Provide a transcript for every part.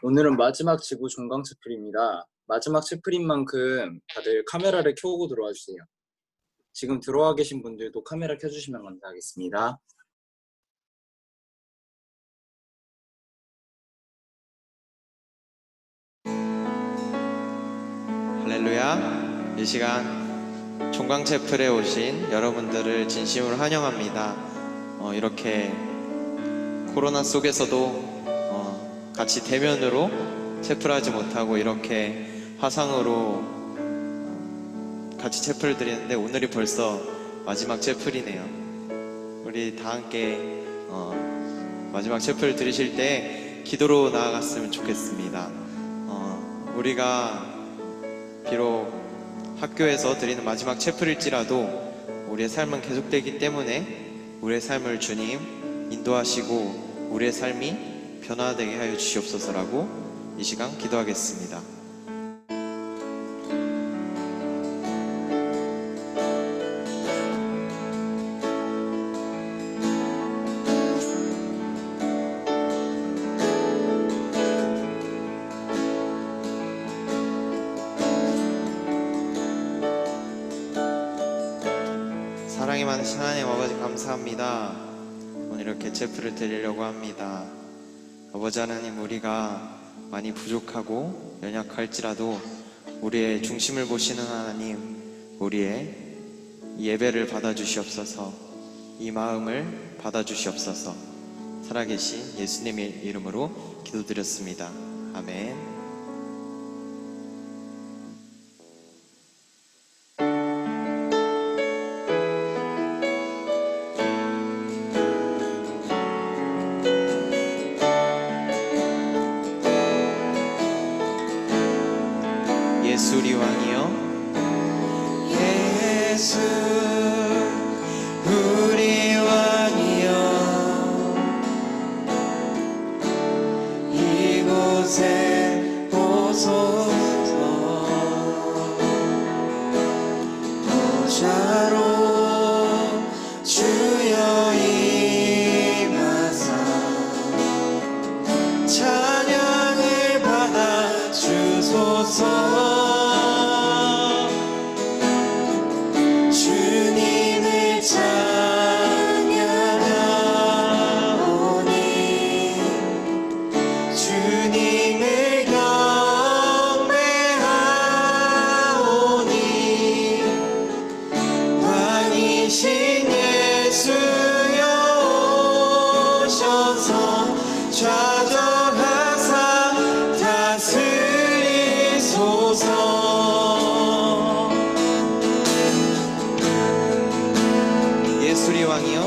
오늘은 마지막 지구 종강 채플입니다. 마지막 채플인 만큼 다들 카메라를 켜고 들어와 주세요. 지금 들어와 계신 분들도 카메라 켜주시면 감사하겠습니다. 할렐루야. 이 시간 종강채플에 오신 여러분들을 진심으로 환영합니다. 이렇게 코로나 속에서도 같이 대면으로 채플하지 못하고 이렇게 화상으로 같이 채플을 드리는데 오늘이 벌써 마지막 채플이네요. 우리 다 함께 마지막 채플을 드리실 때 기도로 나아갔으면 좋겠습니다. 우리가 비록 학교에서 드리는 마지막 채플일지라도 우리의 삶은 계속되기 때문에 우리의 삶을 주님 인도하시고 우리의 삶이 변화되게 하여 주시옵소서라고 이 시간 기도하겠습니다. 사랑이 많으신 하나님 아버지 감사합니다. 오늘 이렇게 채플을 드리려고 합니다. 아버지 하나님, 우리가 많이 부족하고 연약할지라도 우리의 중심을 보시는 하나님, 우리의 예배를 받아주시옵소서, 이 마음을 받아주시옵소서. 살아계신 예수님의 이름으로 기도드렸습니다. 아멘. 예수 우리 왕이여, 예수 우리 왕이여, 이곳에 오소서. 보좌로 주여 임하사 찬양을 받아 주소서. 예수리 왕이여,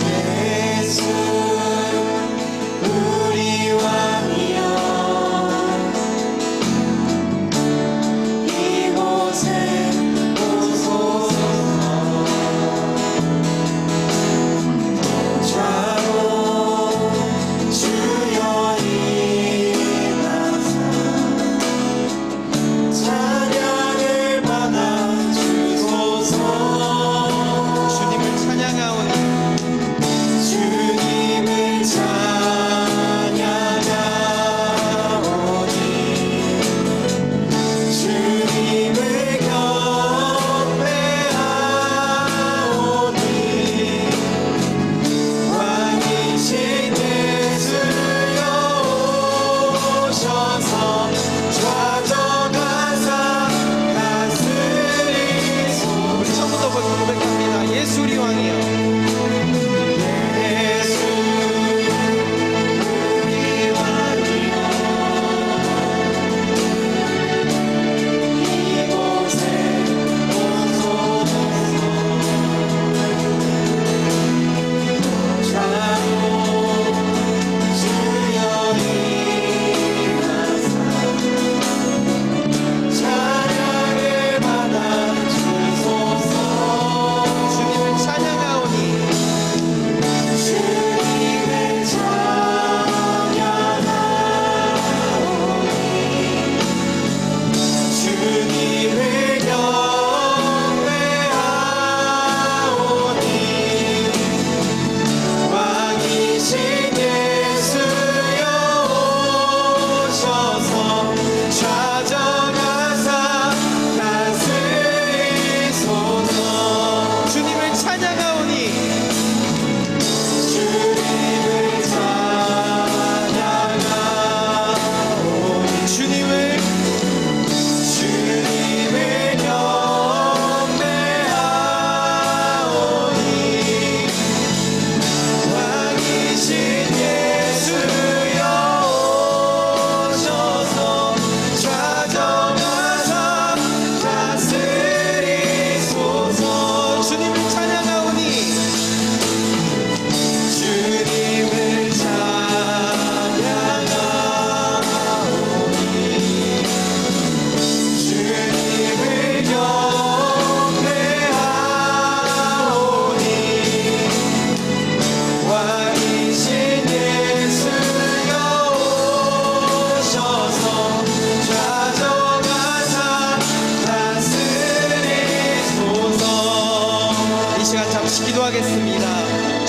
예수 우리 왕이여, 이곳에 오소서. 보좌로 주여 임하사 찬양을 받아 주소서. 주님을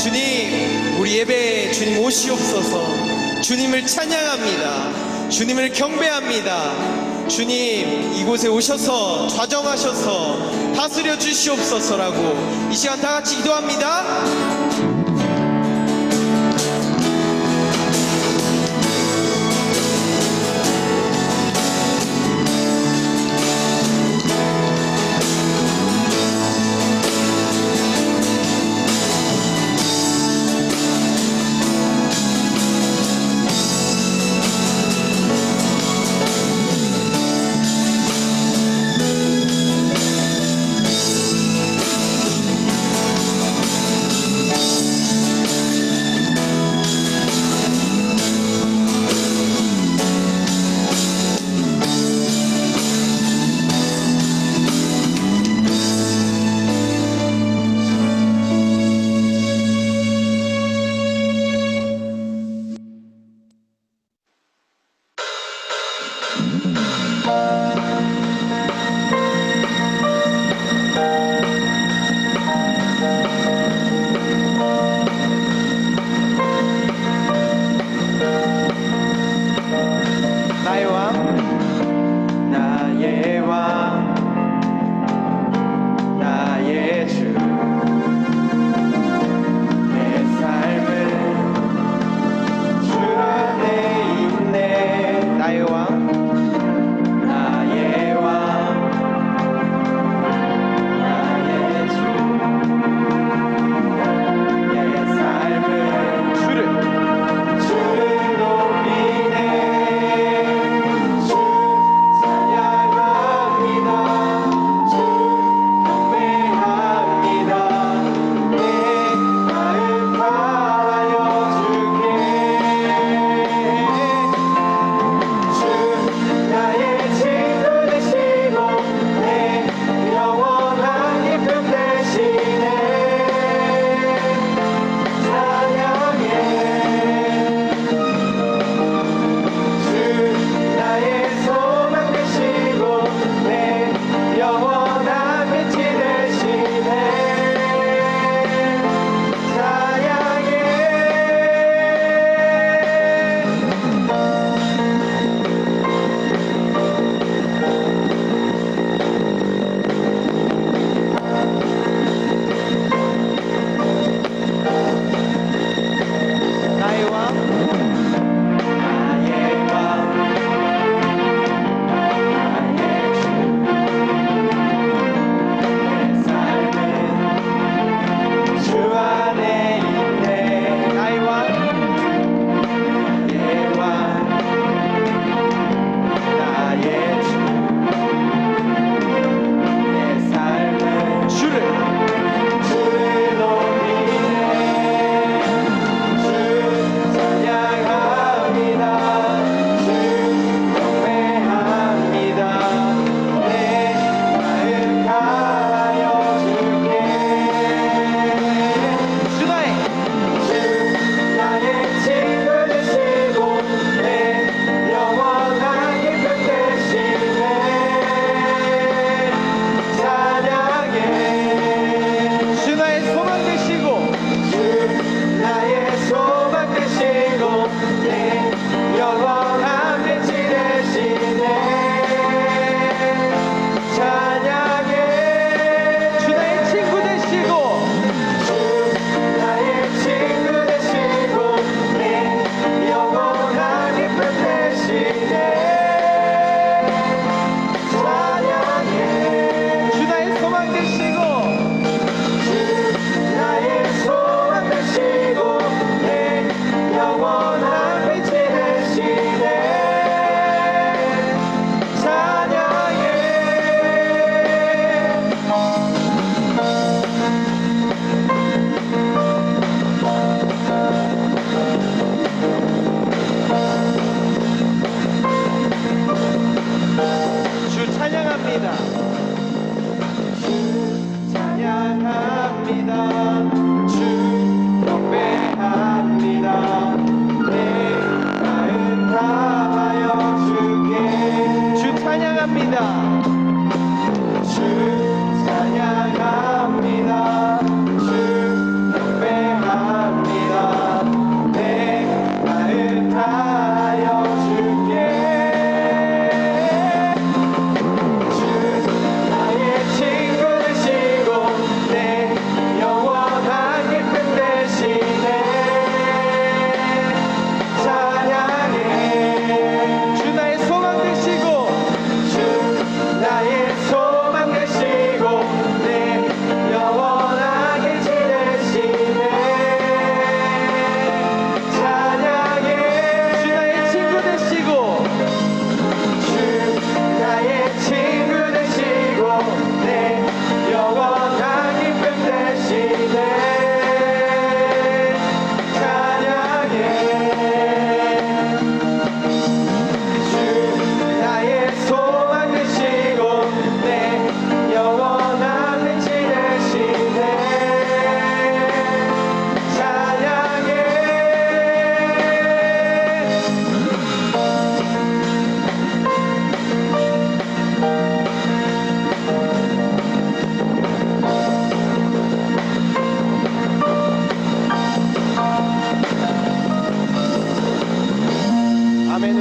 주님, 우리 예배에 주님 오시옵소서. 주님을 찬양합니다. 주님을 경배합니다. 주님, 이곳에 오셔서 좌정하셔서 다스려 주시옵소서라고 이 시간 다 같이 기도합니다.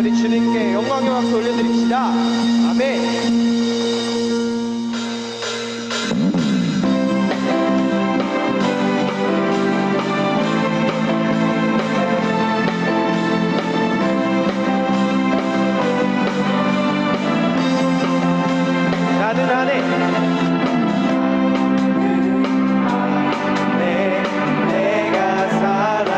우리 주님께 영광의 박수 올려드립시다. 아멘. 나는 안에 내가 살아가는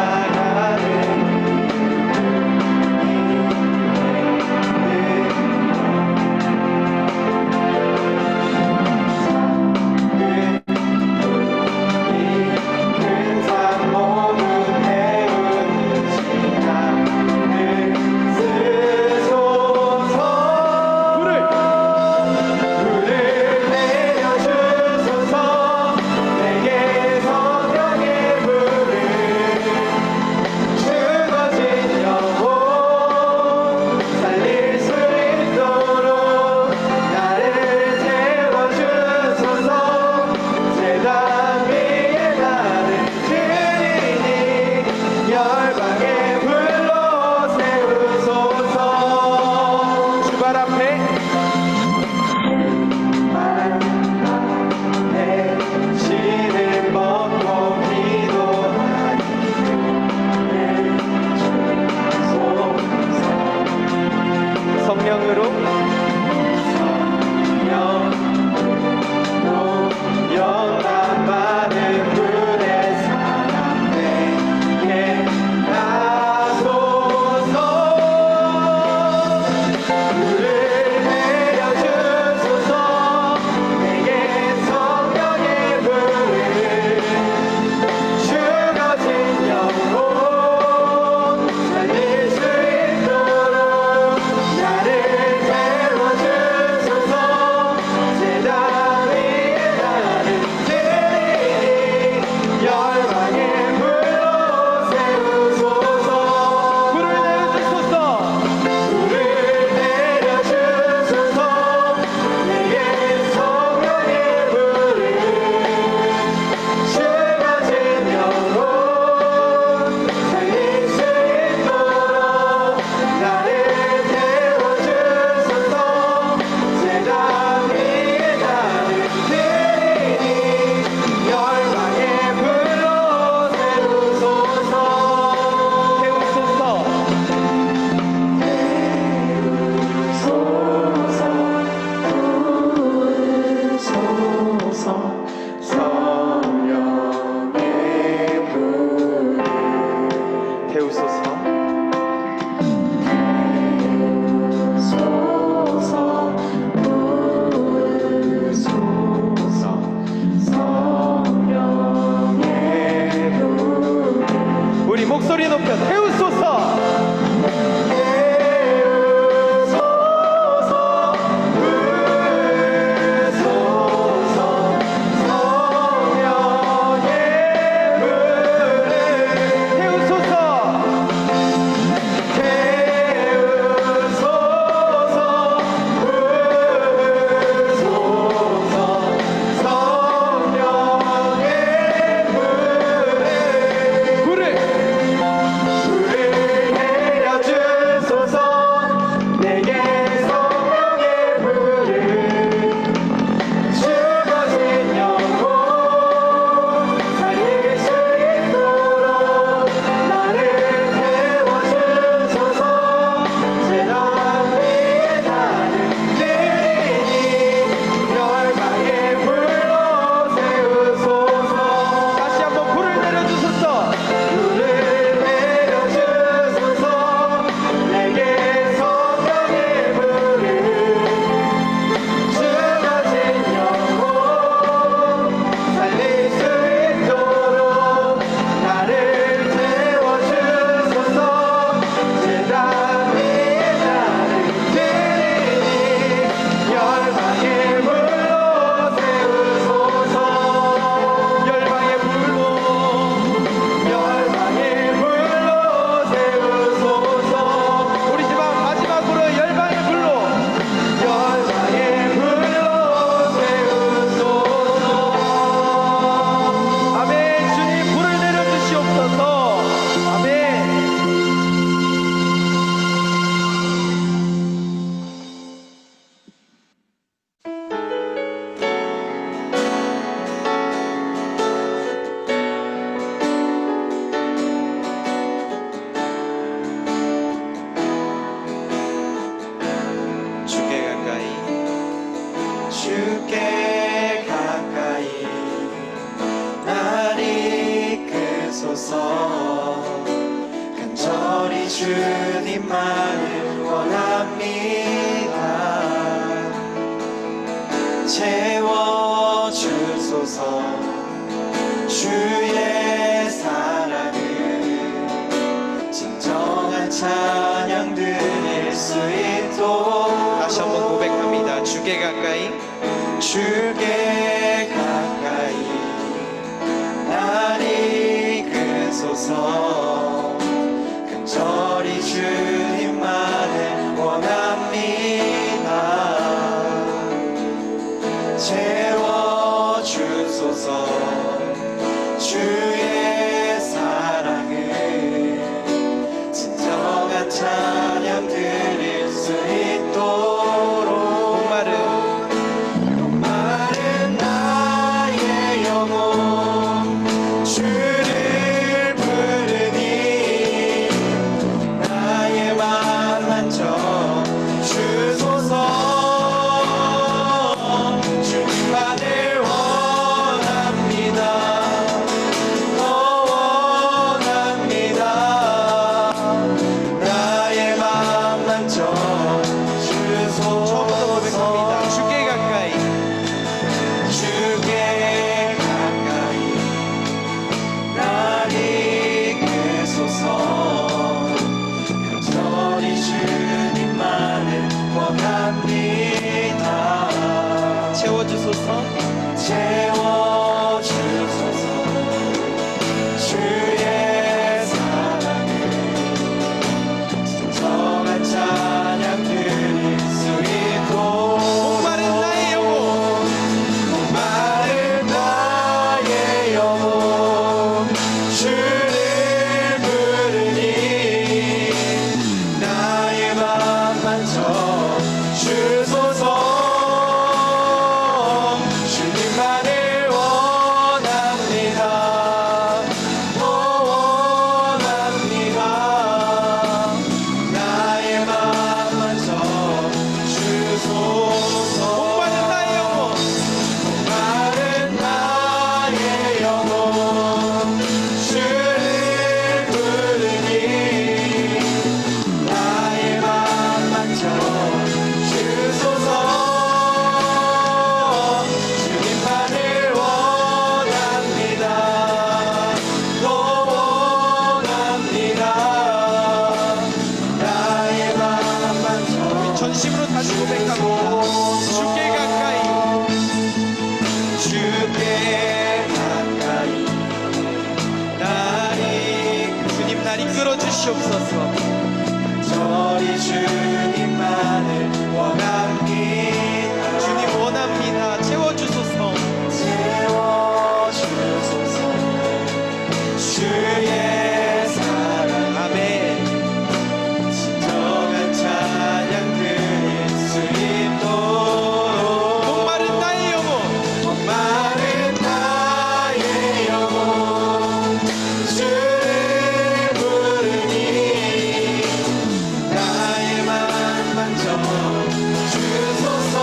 그산 모두 태우는 시간을 쓰소서. 불을 내려주소서. 내게 성령의 불을 죽어진 영혼 살릴 수 있도록 나를 태워주소서. 제단 위에 나를 드리니 열방의 불로 세우소서. 주발 앞에 내 신을 먹고 기도하니 성령으로 영감받은 분의 사랑 내게 가소서. 불을 내려주소서. 내게 성령의 불을 죽어진 영혼 살릴 수 있도록 나를 태워주소서. 제단 위에 나를 드리니 열방의 불로 세우소서. 불을 내려주소서. 불을 내려주소서. 내게 성령의 불을 죽어진 영혼 살릴 수 있도록 나를 태워주소서. 제단 위에 나를 드리니 열방의 불로 세우소서. 태우소서. 성령의 불을 태우소서. 우리 목소리 높여 태우소서. 불을 주소서. 간절히 주님만을 원합니다. 채워주소서. 주의 사랑을 진정한 찬양 드릴 수 있도록. 다시 한번 고백합니다. 주께 가까이 주께 가까이 날 이끄소서. 간절히 주님만을 원합니다. 채워주소서. 주의 사랑을 진정한 찬양 드릴 수 있도록. 목마른 나의 영혼 주를 부르니 나의 맘 만져 주소서. 주님만을 원합니다. 더 원합니다. 나의 맘 만져 주소서. 처음부터 고백합니다. 주께 가까이 주께 가까이 날 이끄소서. 간절히 주님만을 원합니다. 채워주소서. 채워주소서. 주의 사랑을 진정한 찬양 드릴 수 있도록. 목마른 나의 영혼 목마른 나의 영혼 주를 부르니 나의 맘 만져 주소서. 주님만을 원합니다. 더 원합니다. 나의 맘 만져 주소서. 목마른 나의 영혼 마른 나의 영혼 주를 부르니 나의 맘 만져 주소서. 주님만을 원합니다. 더 원합니다. 나의 맘 만져 전심으로 다시 고백합니다. 주께 가까이 주께 가까이 나리 주님 날 이끌어 주시옵소서. 저리 주님만을 원합니다. 주님 원합니다. 채워주소서. 채워주소서. 주의 사랑 아멘. 진정한 찬양 드릴 수 있도록. 목마른 나의 영혼 목마른 나의 영혼 주를 부르니 나의 맘 만져 주소서.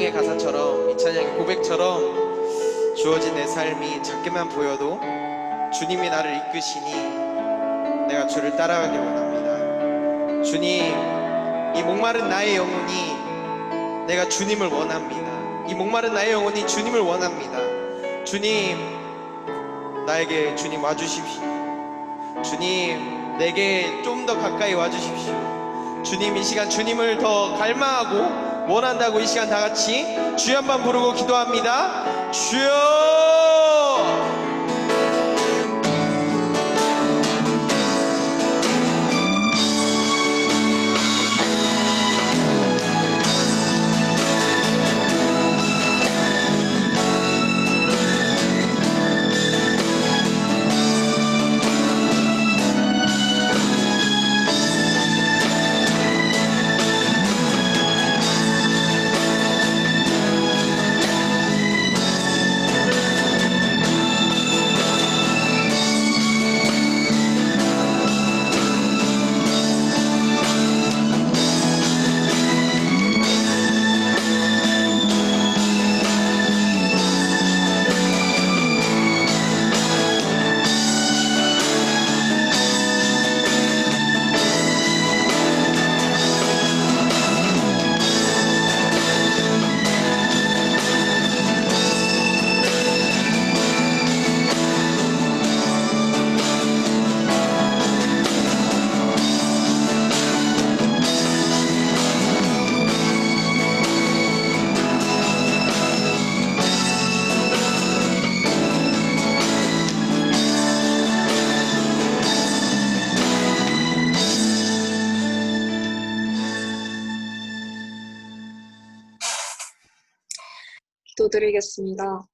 찬양의 가사처럼, 이 찬양의 고백처럼 주어진 내 삶이 작게만 보여도 주님이 나를 이끄시니 내가 주를 따라가길 원합니다. 주님, 이 목마른 나의 영혼이 내가 주님을 원합니다. 이 목마른 나의 영혼이 주님을 원합니다. 주님, 나에게 주님 와주십시오. 주님, 내게 좀 더 가까이 와주십시오. 주님, 이 시간 주님을 더 갈망하고 원한다고 이 시간 다 같이 주여 한번 부르고 기도합니다. 주여! 기도드리겠습니다.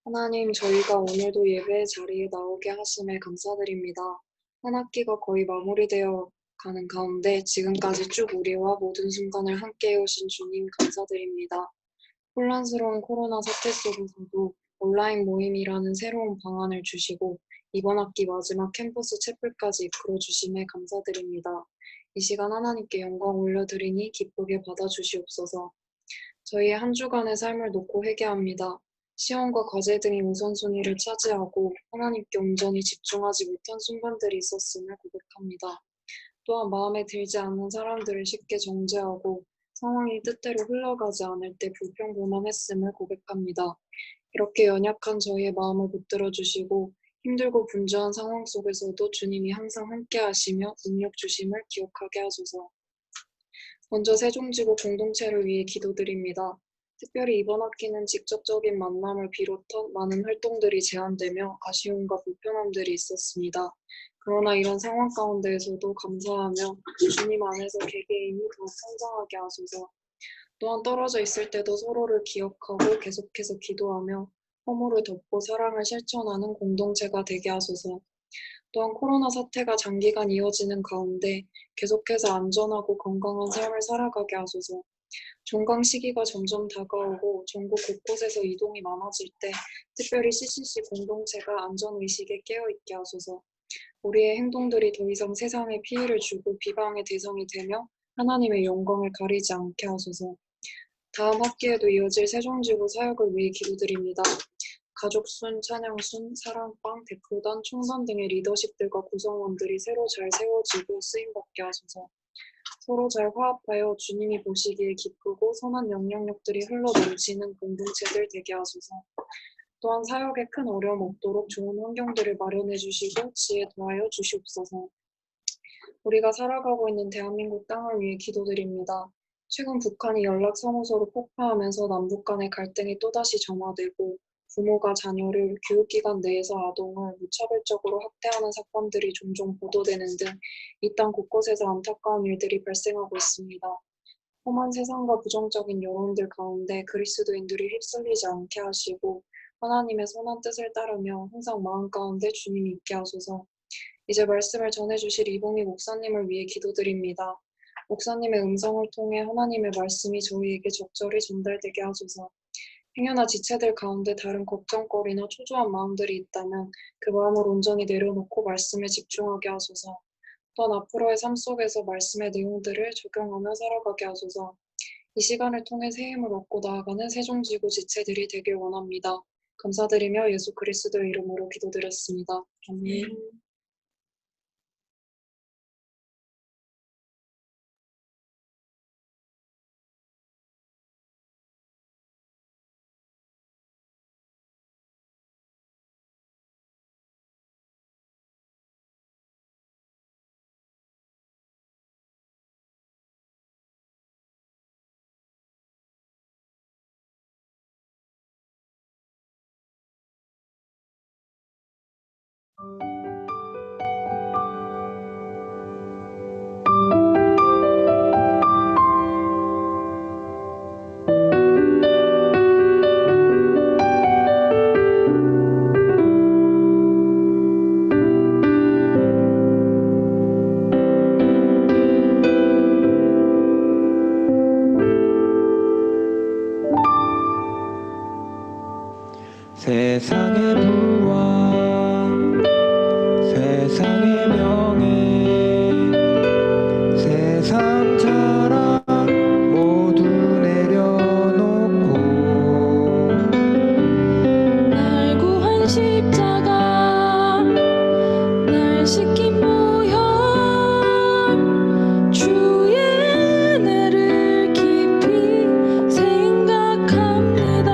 하나님, 저희가 오늘도 예배의 자리에 나오게 하심에 감사드립니다. 한 학기가 거의 마무리되어 가는 가운데 지금까지 쭉 우리와 모든 순간을 함께해 오신 주님 감사드립니다. 혼란스러운 코로나 사태 속에서도 온라인 모임이라는 새로운 방안을 주시고 이번 학기 마지막 캠퍼스 채플까지 이끌어 주심에 감사드립니다. 이 시간 하나님께 영광 올려드리니 기쁘게 받아주시옵소서. 저희의 한 주간의 삶을 놓고 회개합니다. 시험과 과제 등이 우선순위를 차지하고 하나님께 온전히 집중하지 못한 순간들이 있었음을 고백합니다. 또한 마음에 들지 않는 사람들을 쉽게 정죄하고 상황이 뜻대로 흘러가지 않을 때 불평불만했음을 고백합니다. 이렇게 연약한 저희의 마음을 붙들어 주시고 힘들고 분주한 상황 속에서도 주님이 항상 함께 하시며 능력 주심을 기억하게 하소서. 먼저 세종지구 공동체를 위해 기도드립니다. 특별히 이번 학기는 직접적인 만남을 비롯한 많은 활동들이 제한되며 아쉬움과 불편함들이 있었습니다. 그러나 이런 상황 가운데에서도 감사하며 주님 안에서 개개인이 더욱 성장하게 하소서. 또한 떨어져 있을 때도 서로를 기억하고 계속해서 기도하며 허물을 덮고 사랑을 실천하는 공동체가 되게 하소서. 또한 코로나 사태가 장기간 이어지는 가운데 계속해서 안전하고 건강한 삶을 살아가게 하소서. 종강 시기가 점점 다가오고 전국 곳곳에서 이동이 많아질 때 특별히 CCC 공동체가 안전의식에 깨어있게 하소서. 우리의 행동들이 더 이상 세상에 피해를 주고 비방의 대상이 되며 하나님의 영광을 가리지 않게 하소서. 다음 학기에도 이어질 세종지구 사역을 위해 기도드립니다. 가족순, 찬양순, 사랑방, 대표단, 총단 등의 리더십들과 구성원들이 새로 잘 세워지고 쓰임받게 하소서. 서로 잘 화합하여 주님이 보시기에 기쁘고 선한 영향력들이 흘러 넘치는 공동체들 되게 하소서. 또한 사역에 큰 어려움 없도록 좋은 환경들을 마련해 주시고 지혜 더하여 주시옵소서. 우리가 살아가고 있는 대한민국 땅을 위해 기도드립니다. 최근 북한이 연락사무소로 폭파하면서 남북 간의 갈등이 또다시 점화되고 부모가 자녀를 교육기관 내에서 아동을 무차별적으로 학대하는 사건들이 종종 보도되는 등 이 땅 곳곳에서 안타까운 일들이 발생하고 있습니다. 험한 세상과 부정적인 여론들 가운데 그리스도인들이 휩쓸리지 않게 하시고 하나님의 선한 뜻을 따르며 항상 마음 가운데 주님이 있게 하소서. 이제 말씀을 전해주실 이봉희 목사님을 위해 기도드립니다. 목사님의 음성을 통해 하나님의 말씀이 저희에게 적절히 전달되게 하소서. 행여나 지체들 가운데 다른 걱정거리나 초조한 마음들이 있다면 그 마음을 온전히 내려놓고 말씀에 집중하게 하소서. 또한 앞으로의 삶 속에서 말씀의 내용들을 적용하며 살아가게 하소서. 이 시간을 통해 새 힘을 얻고 나아가는 세종지구 지체들이 되길 원합니다. 감사드리며 예수 그리스도의 이름으로 기도드렸습니다. 아멘. 세상의 부와 세상의 명예 세상 자랑 모두 내려놓고 날 구한 십자가 날 씻긴 보혈 주의 은혜를 깊이 생각합니다.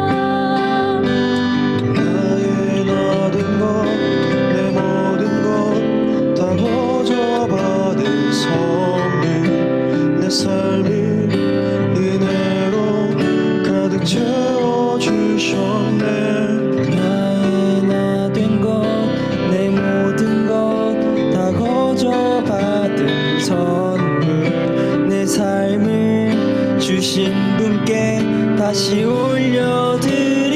나의 모든 것 내 모든 것 다 거저받은 선물 내 삶을 은혜로 가득 채워주셨네. 나의 나된 것 내 모든 것 다 거저받은 선물 내 삶을 주신 분께 다시 올려드리니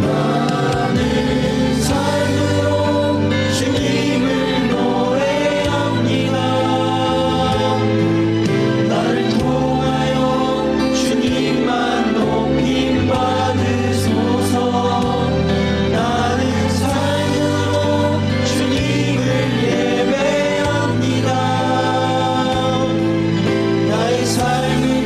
나는 삶으로 주님을 노래합니다. 나를 통하여 주님만 높임 받으소서. 나는 삶으로 주님을 예배합니다. 나의 삶을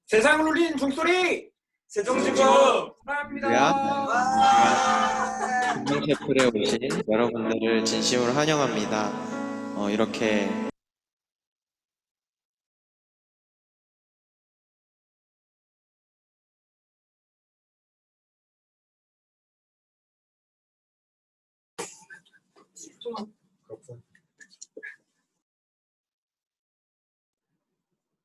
세상을 울리는 종소리 세종지구 사랑합니다. 금강셰프에 오신 여러분들을 진심으로 환영합니다. 이렇게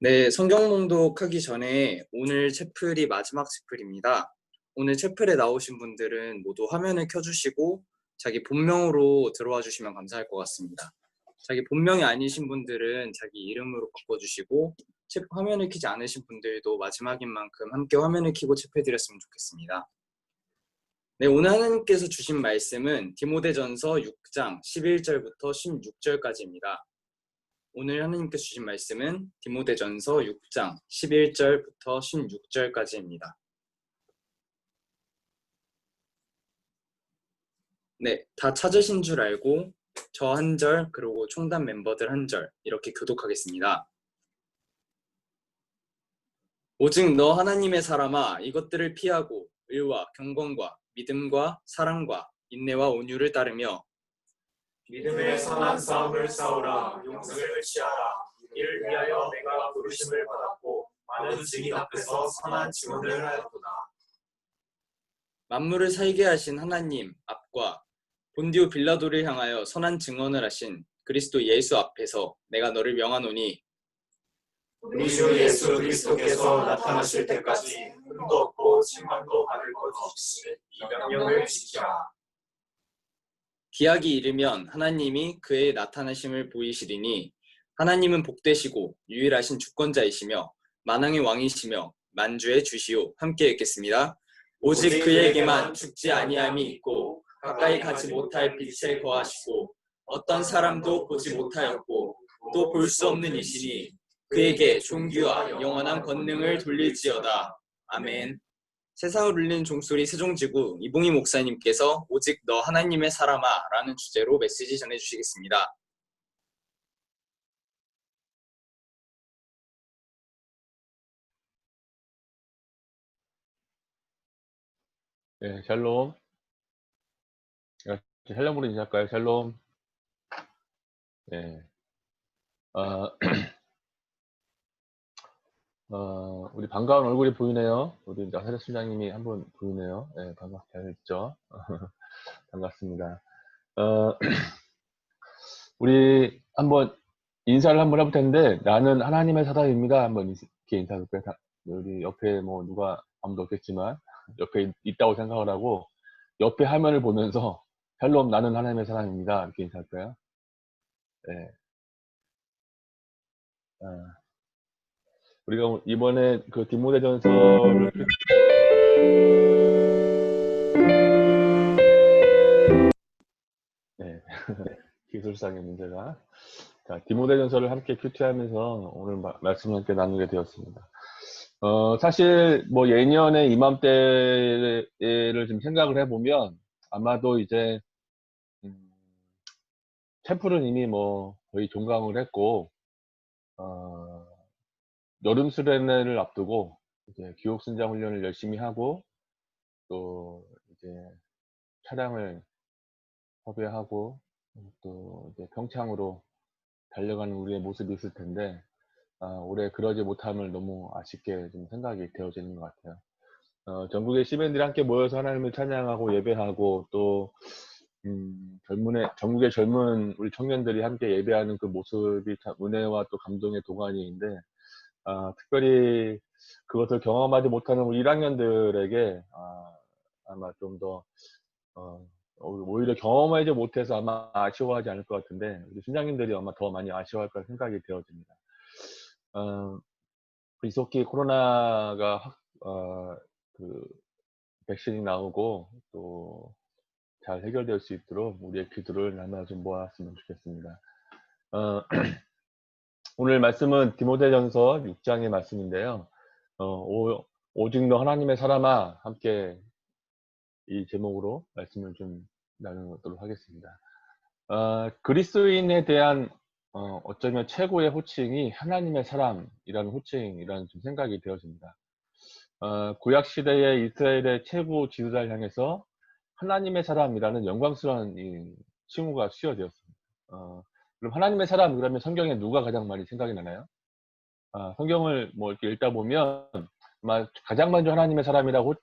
네, 성경 봉독하기 전에 오늘 채플이 마지막 채플입니다. 오늘 채플에 나오신 분들은 모두 화면을 켜주시고 자기 본명으로 들어와 주시면 감사할 것 같습니다. 자기 본명이 아니신 분들은 자기 이름으로 바꿔주시고 화면을 켜지 않으신 분들도 마지막인 만큼 함께 화면을 켜고 채플드렸으면 좋겠습니다. 네, 오늘 하나님께서 주신 말씀은 디모데전서 6장 11절부터 16절까지입니다. 오늘 하나님께서 주신 말씀은 디모데전서 6장 11절부터 16절까지입니다. 네, 다 찾으신 줄 알고 저 한 절, 그리고 총단 멤버들 한 절 이렇게 교독하겠습니다. 오직 너 하나님의 사람아, 이것들을 피하고 의와 경건과 믿음과 사랑과 인내와 온유를 따르며 믿음의 선한 싸움을 싸우라. 용서를 취하라. 이를 위하여 내가 부르심을 받았고 많은 증인 앞에서 선한 증언을 하였구나. 만물을 살게 하신 하나님 앞과 본디오 빌라도를 향하여 선한 증언을 하신 그리스도 예수 앞에서 내가 너를 명하노니 우리 주 예수 그리스도께서 나타나실 때까지 흠도 없고 책망도 받을 것 없이 이 명령을 지키라. 기약이 이르면 하나님이 그의 나타나심을 보이시리니 하나님은 복되시고 유일하신 주권자이시며 만왕의 왕이시며 만주의 주시오. 함께 읽겠습니다. 오직 그에게만 죽지 아니함이 있고 가까이 가지 못할 빛에 거하시고 어떤 사람도 보지 못하였고 또 볼 수 없는 이시니 그에게 존귀와 영원한 권능을 돌릴지어다. 아멘. 세상을 울리는 종소리 세종지구 이봉희 목사님께서 오직 너 하나님의 사람아 라는 주제로 메시지 전해주시겠습니다. 네, 샬롬. 샬롬으로 인사할까요? 샬롬. 네. 우리 반가운 얼굴이 보이네요. 우리 나사렛 수장님이 한 분 보이네요. 네, 잘 있죠? 반갑습니다. 우리 한번 인사를 한번 해볼 텐데, 나는 하나님의 사람입니다. 한번 이렇게 인사할까요? 우리 옆에 뭐 누가 아무도 없겠지만, 옆에 있다고 생각을 하고, 옆에 화면을 보면서, 샬롬, 나는 하나님의 사람입니다. 이렇게 인사할까요? 네. 우리가 이번에 그 디모데전서를 네. 기술상의 문제가 자, 디모데전서를 함께 큐티하면서 오늘 말씀을 함께 나누게 되었습니다. 사실 뭐 예년에 이맘때를 좀 생각을 해보면 아마도 이제 챔플은 이미 뭐 거의 종강을 했고 여름 수련회를 앞두고 이제 교육순장 훈련을 열심히 하고 또 이제 차량을 섭외하고 또 이제 평창으로 달려가는 우리의 모습이 있을 텐데 올해 그러지 못함을 너무 아쉽게 좀 생각이 되어지는 것 같아요. 전국의 시민들이 함께 모여서 하나님을 찬양하고 예배하고 또 전국의 젊은 우리 청년들이 함께 예배하는 그 모습이 참 은혜와 또 감동의 도가니인데 특별히 그것을 경험하지 못하는 우리 1학년들에게 아마 좀 더 오히려 경험하지 못해서 아마 아쉬워하지 않을 것 같은데 우리 순장님들이 아마 더 많이 아쉬워할 거라 생각이 되어집니다. 이속기 코로나가 그 백신이 나오고 또 잘 해결될 수 있도록 우리의 기도를 하나 좀 모았으면 좋겠습니다. 오늘 말씀은 디모데전서 6장의 말씀인데요. 오직 너 하나님의 사람아 함께 이 제목으로 말씀을 좀 나누도록 하겠습니다. 그리스도인에 대한 어쩌면 최고의 호칭이 하나님의 사람이라는 호칭이라는 좀 생각이 되어집니다. 구약 시대의 이스라엘의 최고 지도자를 향해서 하나님의 사람이라는 영광스러운 이 칭호가 수여되었습니다. 그럼 하나님의 사람 그러면 성경에 누가 가장 많이 생각이 나나요? 성경을 뭐 이렇게 읽다 보면 아마 가장 먼저 하나님의 사람이라고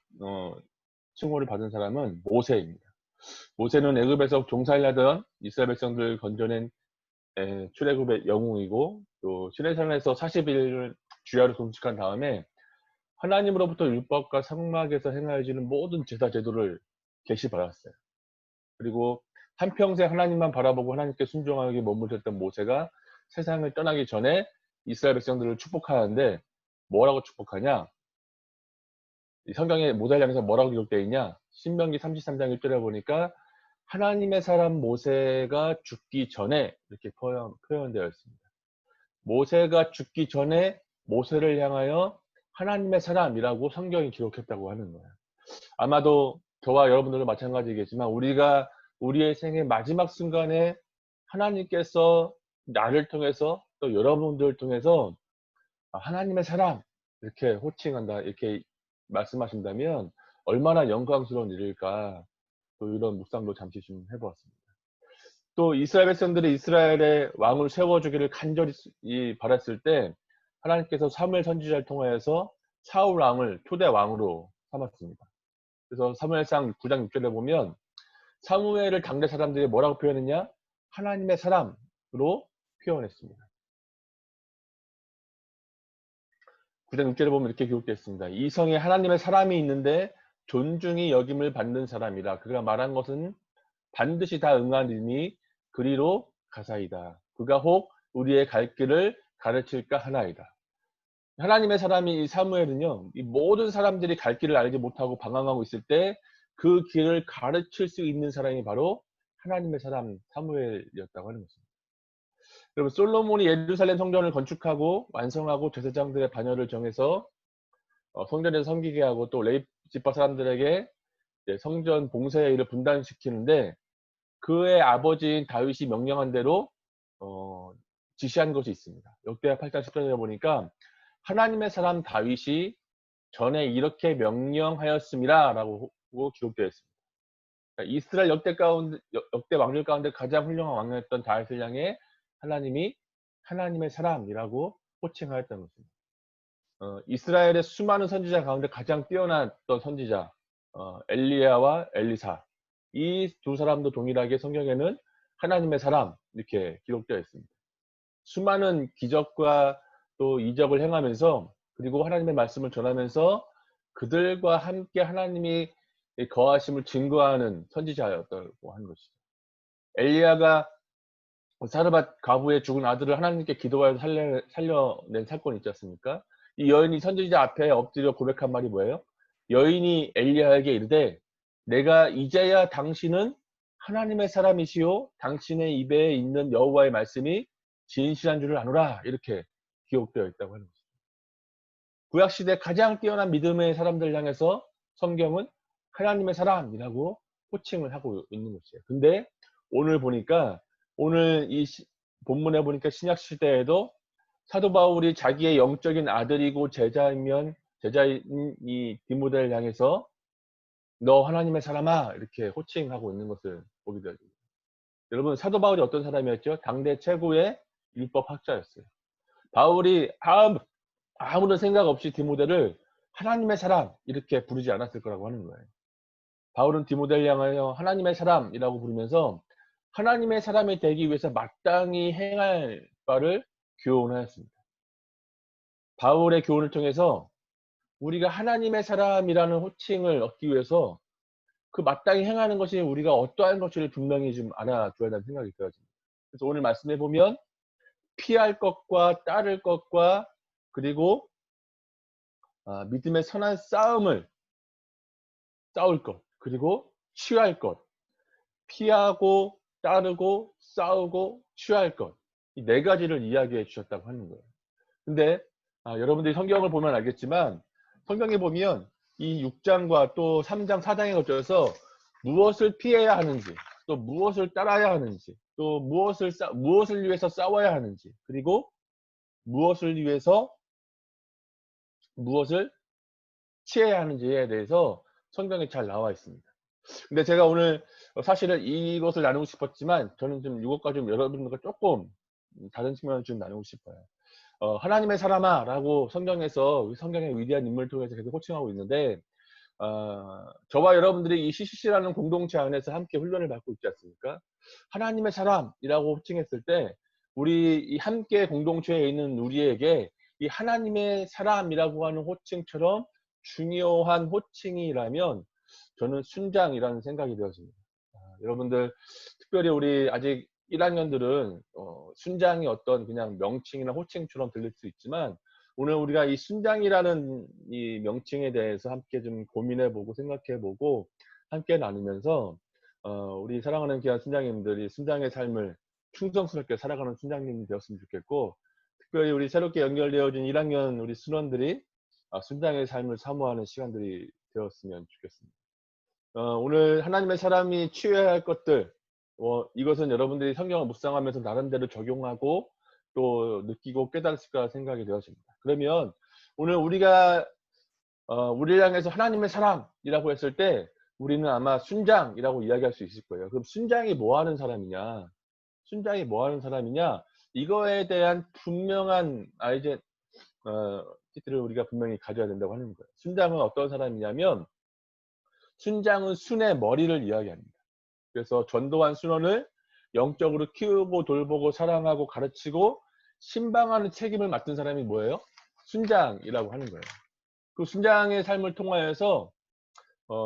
칭호를 받은 사람은 모세입니다. 모세는 애굽에서 종살이하던 이스라엘 백성들 건져낸 출애굽의 영웅이고, 또 시내산에서 40일을 주야로 금식한 다음에 하나님으로부터 율법과 성막에서 행하여지는 모든 제사 제도를 계시받았어요. 그리고 한평생 하나님만 바라보고 하나님께 순종하게 머물렀던 모세가 세상을 떠나기 전에 이스라엘 백성들을 축복하는데 뭐라고 축복하냐? 이 성경에 모세를 향해서 뭐라고 기록되어 있냐? 신명기 33장 1절에 보니까 하나님의 사람 모세가 죽기 전에 이렇게 표현되어 있습니다. 모세가 죽기 전에 모세를 향하여 하나님의 사람이라고 성경이 기록했다고 하는 거예요. 아마도 저와 여러분들도 마찬가지겠지만 우리가 우리의 생의 마지막 순간에 하나님께서 나를 통해서 또 여러분들을 통해서 하나님의 사람 이렇게 호칭한다 이렇게 말씀하신다면 얼마나 영광스러운 일일까. 또 이런 묵상도 잠시 좀 해보았습니다. 또 이스라엘 백성들이 이스라엘의 왕을 세워주기를 간절히 바랐을 때 하나님께서 사무엘 선지자를 통하여서 사울 왕을 초대 왕으로 삼았습니다. 그래서 사무엘상 9장 6절에 보면 사무엘을 당대 사람들이 뭐라고 표현했냐? 하나님의 사람으로 표현했습니다. 9장 6절에 보면 이렇게 기록되어 있습니다. 이 성에 하나님의 사람이 있는데 존중이 여김을 받는 사람이라. 그가 말한 것은 반드시 다 응하리니 그리로 가사이다. 그가 혹 우리의 갈 길을 가르칠까 하나이다. 하나님의 사람이 이 사무엘은요, 이 모든 사람들이 갈 길을 알지 못하고 방황하고 있을 때 그 길을 가르칠 수 있는 사람이 바로 하나님의 사람 사무엘이었다고 하는 것입니다. 여러분, 솔로몬이 예루살렘 성전을 건축하고 완성하고 제사장들의 반열을 정해서 성전에서 섬기게 하고 또 레위 지파 사람들에게 성전 봉사의 일을 분담시키는데 그의 아버지인 다윗이 명령한 대로 지시한 것이 있습니다. 역대하 8장 10절에 보니까 하나님의 사람 다윗이 전에 이렇게 명령하였음이라 라고 기록되어 있습니다. 그러니까 이스라엘 역대 왕들 가운데 가장 훌륭한 왕이었던 다윗을 향해 하나님이 하나님의 사람이라고 호칭하였다는 것입니다. 이스라엘의 수많은 선지자 가운데 가장 뛰어났던 선지자 엘리야와 엘리사, 이 두 사람도 동일하게 성경에는 하나님의 사람 이렇게 기록되어 있습니다. 수많은 기적과 또 이적을 행하면서 그리고 하나님의 말씀을 전하면서 그들과 함께 하나님이 거하심을 증거하는 선지자였다고 하는 것이죠. 엘리야가 사르밧 과부의 죽은 아들을 하나님께 기도하여 살려낸 사건이 있지 않습니까? 이 여인이 선지자 앞에 엎드려 고백한 말이 뭐예요? 여인이 엘리야에게 이르되 내가 이제야 당신은 하나님의 사람이시요 당신의 입에 있는 여호와의 말씀이 진실한 줄을 아노라. 이렇게 기록되어 있다고 하는 것입니다. 구약시대 가장 뛰어난 믿음의 사람들 향해서 성경은 하나님의 사람이라고 호칭을 하고 있는 것이에요. 근데 오늘 보니까 오늘 이 본문에 보니까 신약시대에도 사도 바울이 자기의 영적인 아들이고 제자인 이 디모데를 향해서 너 하나님의 사람아 이렇게 호칭하고 있는 것을 보게 되죠. 여러분, 사도 바울이 어떤 사람이었죠? 당대 최고의 율법학자였어요. 바울이 아무런 생각 없이 디모데를 하나님의 사람 이렇게 부르지 않았을 거라고 하는 거예요. 바울은 디모데를 향하여 하나님의 사람이라고 부르면서 하나님의 사람이 되기 위해서 마땅히 행할 바를 교훈하였습니다. 바울의 교훈을 통해서 우리가 하나님의 사람이라는 호칭을 얻기 위해서 그 마땅히 행하는 것이 우리가 어떠한 것을 분명히 좀 알아둬야 한다는 생각이 들어집니다. 그래서 오늘 말씀해 보면 피할 것과 따를 것과 그리고 믿음의 선한 싸움을 싸울 것 그리고 취할 것, 피하고 따르고 싸우고 취할 것, 이 네 가지를 이야기해 주셨다고 하는 거예요. 근데 여러분들이 성경을 보면 알겠지만 성경에 보면 이 6장과 또 3장 4장에 거쳐서 무엇을 피해야 하는지 또 무엇을 따라야 하는지 또 무엇을 위해서 싸워야 하는지, 그리고 무엇을 위해서 무엇을 취해야 하는지에 대해서 성경에 잘 나와 있습니다. 근데 제가 오늘 사실은 이것을 나누고 싶었지만 저는 좀 이것과 좀 여러분들과 조금 다른 측면을 좀 나누고 싶어요. 하나님의 사람아 라고 성경에서 성경의 위대한 인물을 통해서 계속 호칭하고 있는데, 저와 여러분들이 이 CCC라는 공동체 안에서 함께 훈련을 받고 있지 않습니까? 하나님의 사람이라고 호칭했을 때 우리 이 함께 공동체에 있는 우리에게 이 하나님의 사람이라고 하는 호칭처럼 중요한 호칭이라면 저는 순장이라는 생각이 되었습니다. 여러분들 특별히 우리 아직 1학년들은 순장이 어떤 그냥 명칭이나 호칭처럼 들릴 수 있지만, 오늘 우리가 이 순장이라는 이 명칭에 대해서 함께 좀 고민해보고 생각해보고 함께 나누면서 우리 사랑하는 귀한 순장님들이 순장의 삶을 충성스럽게 살아가는 순장님이 되었으면 좋겠고, 특별히 우리 새롭게 연결되어진 1학년 우리 순원들이 순장의 삶을 사모하는 시간들이 되었으면 좋겠습니다. 오늘 하나님의 사람이 취해야 할 것들, 이것은 여러분들이 성경을 묵상하면서 나름대로 적용하고 또 느끼고 깨달았을 거라 생각이 되었습니다. 그러면 오늘 우리가 우리를 향해서 하나님의 사람이라고 했을 때 우리는 아마 순장이라고 이야기할 수 있을 거예요. 그럼 순장이 뭐 하는 사람이냐? 순장이 뭐 하는 사람이냐? 이거에 대한 분명한 티트를 우리가 분명히 가져야 된다고 하는 거예요. 순장은 어떤 사람이냐면, 순장은 순의 머리를 이야기합니다. 그래서 전도한 순원을 영적으로 키우고 돌보고 사랑하고 가르치고 신방하는 책임을 맡은 사람이 뭐예요? 순장이라고 하는 거예요. 그 순장의 삶을 통하여서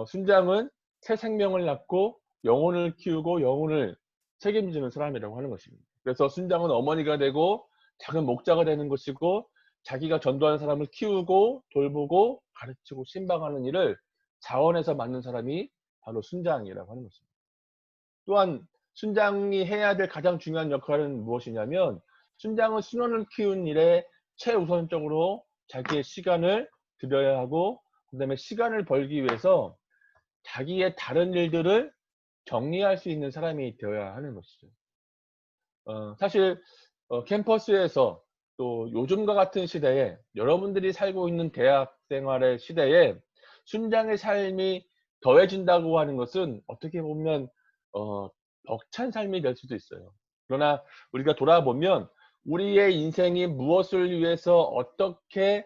순장은 새 생명을 낳고 영혼을 키우고 영혼을 책임지는 사람이라고 하는 것입니다. 그래서 순장은 어머니가 되고 작은 목자가 되는 것이고, 자기가 전도하는 사람을 키우고 돌보고 가르치고 신방하는 일을 자원해서 맡는 사람이 바로 순장이라고 하는 것입니다. 또한 순장이 해야 될 가장 중요한 역할은 무엇이냐면, 순장은 순원을 키우는 일에 최우선적으로 자기의 시간을 들여야 하고, 그 다음에 시간을 벌기 위해서 자기의 다른 일들을 정리할 수 있는 사람이 되어야 하는 것이죠. 사실 캠퍼스에서 또 요즘과 같은 시대에, 여러분들이 살고 있는 대학 생활의 시대에 순장의 삶이 더해진다고 하는 것은 어떻게 보면 벅찬 삶이 될 수도 있어요. 그러나 우리가 돌아보면 우리의 인생이 무엇을 위해서 어떻게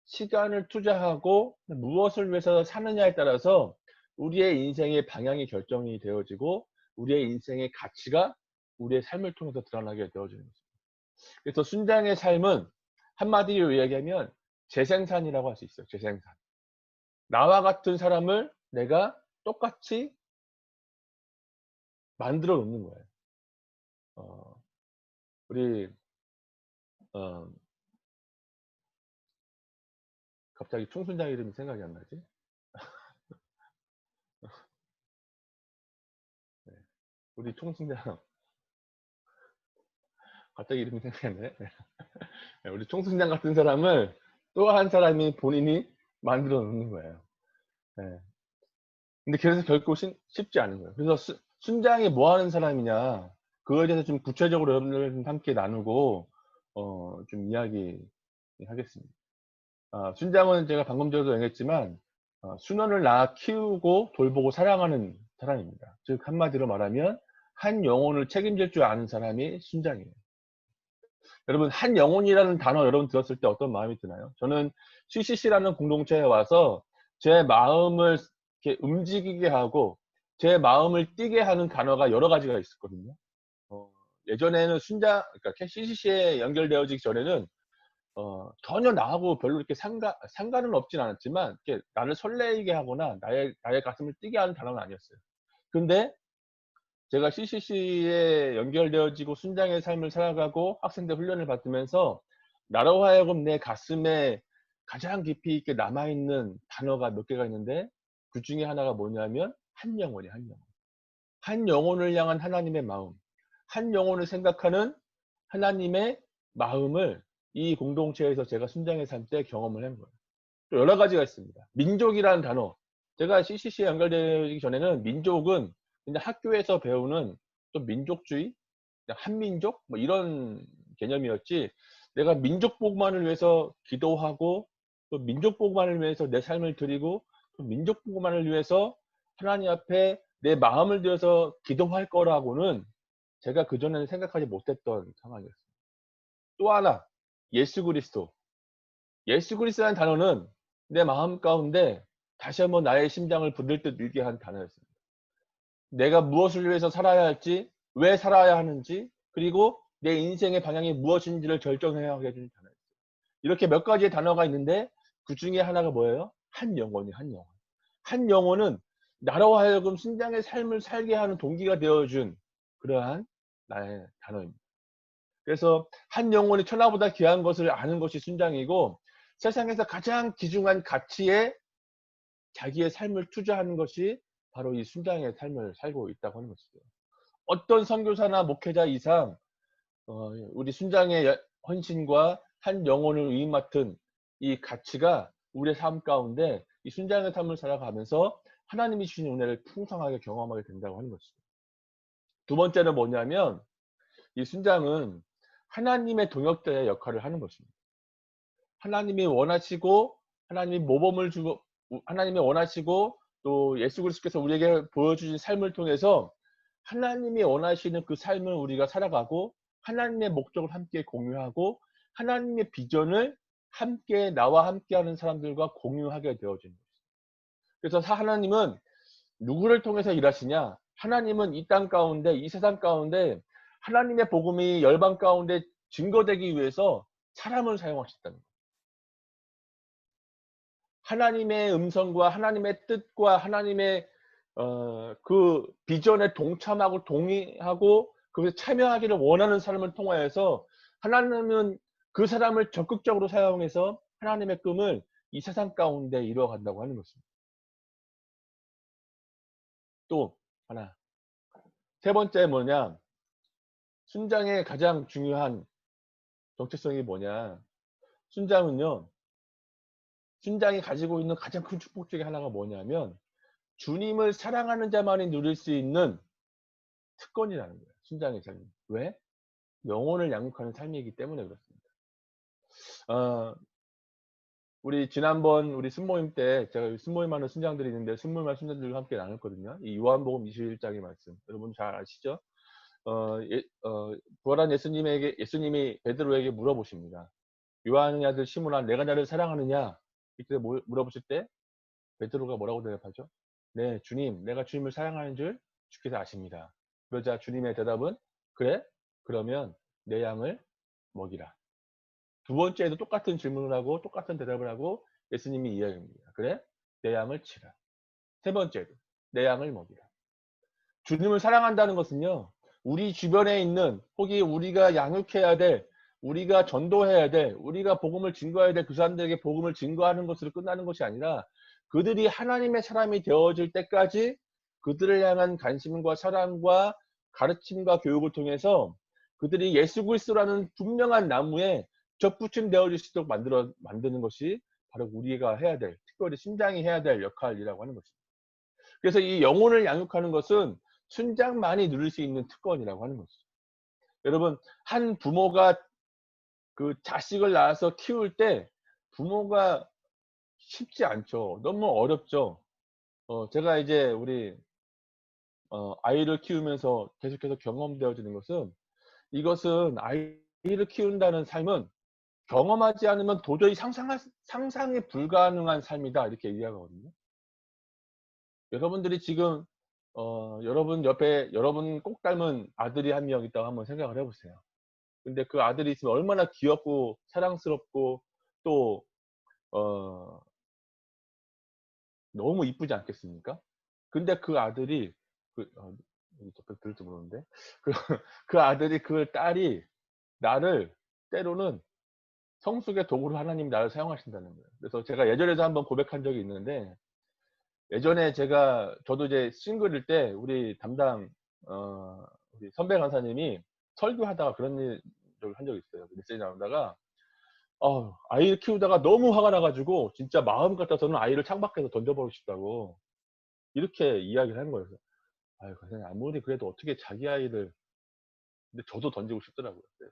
시간을 투자하고 무엇을 위해서 사느냐에 따라서 우리의 인생의 방향이 결정이 되어지고 우리의 인생의 가치가 우리의 삶을 통해서 드러나게 되어지는 것입니다. 그래서 순장의 삶은 한마디로 이야기하면 재생산이라고 할 수 있어요. 재생산. 나와 같은 사람을 내가 똑같이 만들어 놓는 거예요. 우리 갑자기 총순장 이름이 생각이 안 나지? 네. 우리 총순장 갑자기 이름이 생각이 안 나네. 네. 우리 총순장 같은 사람을 또 한 사람이 본인이 만들어 놓는 거예요. 네. 근데 그래서 결코 쉽지 않은 거예요. 그래서 순장이 뭐 하는 사람이냐, 그거에 대해서 좀 구체적으로 여러분들 함께 나누고 좀 이야기 하겠습니다. 순장은 제가 방금 전에도 얘기했지만 순원을 낳아 키우고 돌보고 사랑하는 사람입니다. 즉 한마디로 말하면 한 영혼을 책임질 줄 아는 사람이 순장이에요. 여러분, 한 영혼이라는 단어 여러분 들었을 때 어떤 마음이 드나요? 저는 CCC라는 공동체에 와서 제 마음을 이렇게 움직이게 하고 제 마음을 뛰게 하는 단어가 여러 가지가 있었거든요. 예전에는 그러니까 CCC에 연결되어지기 전에는 전혀 나하고 별로 이렇게 상관은 없진 않았지만 이렇게 나를 설레게 하거나 나의 가슴을 뛰게 하는 단어는 아니었어요. 근데 제가 CCC에 연결되어지고 순장의 삶을 살아가고 학생들 훈련을 받으면서 나로 하여금 내 가슴에 가장 깊이 있게 남아있는 단어가 몇 개가 있는데, 그 중에 하나가 뭐냐면 한 영혼이에요. 한 영혼. 한 영혼을 향한 하나님의 마음, 한 영혼을 생각하는 하나님의 마음을 이 공동체에서 제가 순장의 삶 때 경험을 한 거예요. 또 여러 가지가 있습니다. 민족이라는 단어. 제가 CCC에 연결되기 전에는 민족은 그냥 학교에서 배우는 좀 민족주의, 그냥 한민족 뭐 이런 개념이었지, 내가 민족 복만을 위해서 기도하고 또 민족 복만을 위해서 내 삶을 드리고 또 민족 복만을 위해서 하나님 앞에 내 마음을 들여서 기도할 거라고는 제가 그전에는 생각하지 못했던 상황이었어요. 또 하나, 예수 그리스도. 예수 그리스도라는 단어는 내 마음 가운데 다시 한번 나의 심장을 부들 듯 일게 한 단어였습니다. 내가 무엇을 위해서 살아야 할지, 왜 살아야 하는지, 그리고 내 인생의 방향이 무엇인지를 결정해야 하게 해주는 단어였어요. 이렇게 몇 가지의 단어가 있는데 그 중에 하나가 뭐예요? 한 영혼이 한 영혼. 한 영혼은 나로 하여금 순장의 삶을 살게 하는 동기가 되어준 그러한 나의 단어입니다. 그래서 한 영혼이 천하보다 귀한 것을 아는 것이 순장이고, 세상에서 가장 귀중한 가치에 자기의 삶을 투자하는 것이 바로 이 순장의 삶을 살고 있다고 하는 것이죠. 어떤 선교사나 목회자 이상 우리 순장의 헌신과 한 영혼을 위임맡은 이 가치가 우리의 삶 가운데 이 순장의 삶을 살아가면서 하나님이 주신 은혜를 풍성하게 경험하게 된다고 하는 것이죠. 두 번째는 뭐냐면, 이 순장은 하나님의 동역자의 역할을 하는 것입니다. 하나님이 원하시고 하나님이 모범을 주고 하나님이 원하시고 또 예수 그리스도께서 우리에게 보여주신 삶을 통해서 하나님이 원하시는 그 삶을 우리가 살아가고 하나님의 목적을 함께 공유하고 하나님의 비전을 함께 나와 함께하는 사람들과 공유하게 되어지는 것입니다. 그래서 하나님은 누구를 통해서 일하시냐? 하나님은 이 땅 가운데, 이 세상 가운데 하나님의 복음이 열방 가운데 증거되기 위해서 사람을 사용하셨다는 거예요. 하나님의 음성과 하나님의 뜻과 하나님의 그 비전에 동참하고 동의하고 그것에 참여하기를 원하는 사람을 통하여서 하나님은 그 사람을 적극적으로 사용해서 하나님의 꿈을 이 세상 가운데 이루어간다고 하는 것입니다. 또 하나, 세 번째 뭐냐? 순장의 가장 중요한 정체성이 뭐냐? 순장은요, 순장이 가지고 있는 가장 큰 축복 중에 하나가 뭐냐면 주님을 사랑하는 자만이 누릴 수 있는 특권이라는 거예요. 순장의 삶이. 왜? 영혼을 양육하는 삶이기 때문에 그렇습니다. 우리 지난번 우리 순모임 때 제가 순모임하는 순장들이 있는데 순모임하는 순장들과 함께 나눴거든요. 이 요한복음 21장의 말씀 여러분 잘 아시죠? 부활한 예수님이 베드로에게 물어보십니다. 요한의 아들 시몬아, 내가 나를 사랑하느냐? 이때 물어보실 때 베드로가 뭐라고 대답하죠? 네, 주님, 내가 주님을 사랑하는 줄 주께서 아십니다. 그러자 주님의 대답은 그래? 그러면 내 양을 먹이라. 두 번째에도 똑같은 질문을 하고 똑같은 대답을 하고 예수님이 이야기합니다. 그래? 내 양을 치라. 세 번째도 내 양을 먹이라. 주님을 사랑한다는 것은요, 우리 주변에 있는 혹이 우리가 양육해야 될, 우리가 전도해야 될, 우리가 복음을 증거해야 될 그 사람들에게 복음을 증거하는 것으로 끝나는 것이 아니라 그들이 하나님의 사람이 되어질 때까지 그들을 향한 관심과 사랑과 가르침과 교육을 통해서 그들이 예수 그리스도라는 분명한 나무에 접붙임 되어질 수 있도록 만드는 것이 바로 우리가 해야 될, 특별히 순장이 해야 될 역할이라고 하는 것입니다. 그래서 이 영혼을 양육하는 것은 순장만이 누릴 수 있는 특권이라고 하는 것이죠. 여러분, 한 부모가 그 자식을 낳아서 키울 때 부모가 쉽지 않죠. 너무 어렵죠. 제가 이제 우리 아이를 키우면서 계속해서 경험되어지는 것은, 이것은 아이를 키운다는 삶은 경험하지 않으면 도저히 상상이 불가능한 삶이다, 이렇게 이야기하거든요. 여러분들이 지금 여러분 옆에 여러분 꼭 닮은 아들이 한 명 있다고 한번 생각을 해보세요. 근데 그 아들이 있으면 얼마나 귀엽고 사랑스럽고 또 너무 이쁘지 않겠습니까? 근데 그 아들이 들을지 모르는데 그 아들이 그 딸이 나를 때로는 성숙의 도구로 하나님이 나를 사용하신다는 거예요. 그래서 제가 예전에도 한번 고백한 적이 있는데, 예전에 저도 이제 싱글일 때 우리 담당 우리 선배 강사님이 설교하다가 그런 일을 한 적이 있어요. 메시지 나오다가 아이를 키우다가 너무 화가 나가지고 진짜 마음 같아서는 아이를 창밖에서 던져버리고 싶다고 이렇게 이야기를 하는 거예요. 아유, 강사님, 아무리 그래도 어떻게 자기 아이를 근데 저도 던지고 싶더라고요. 네.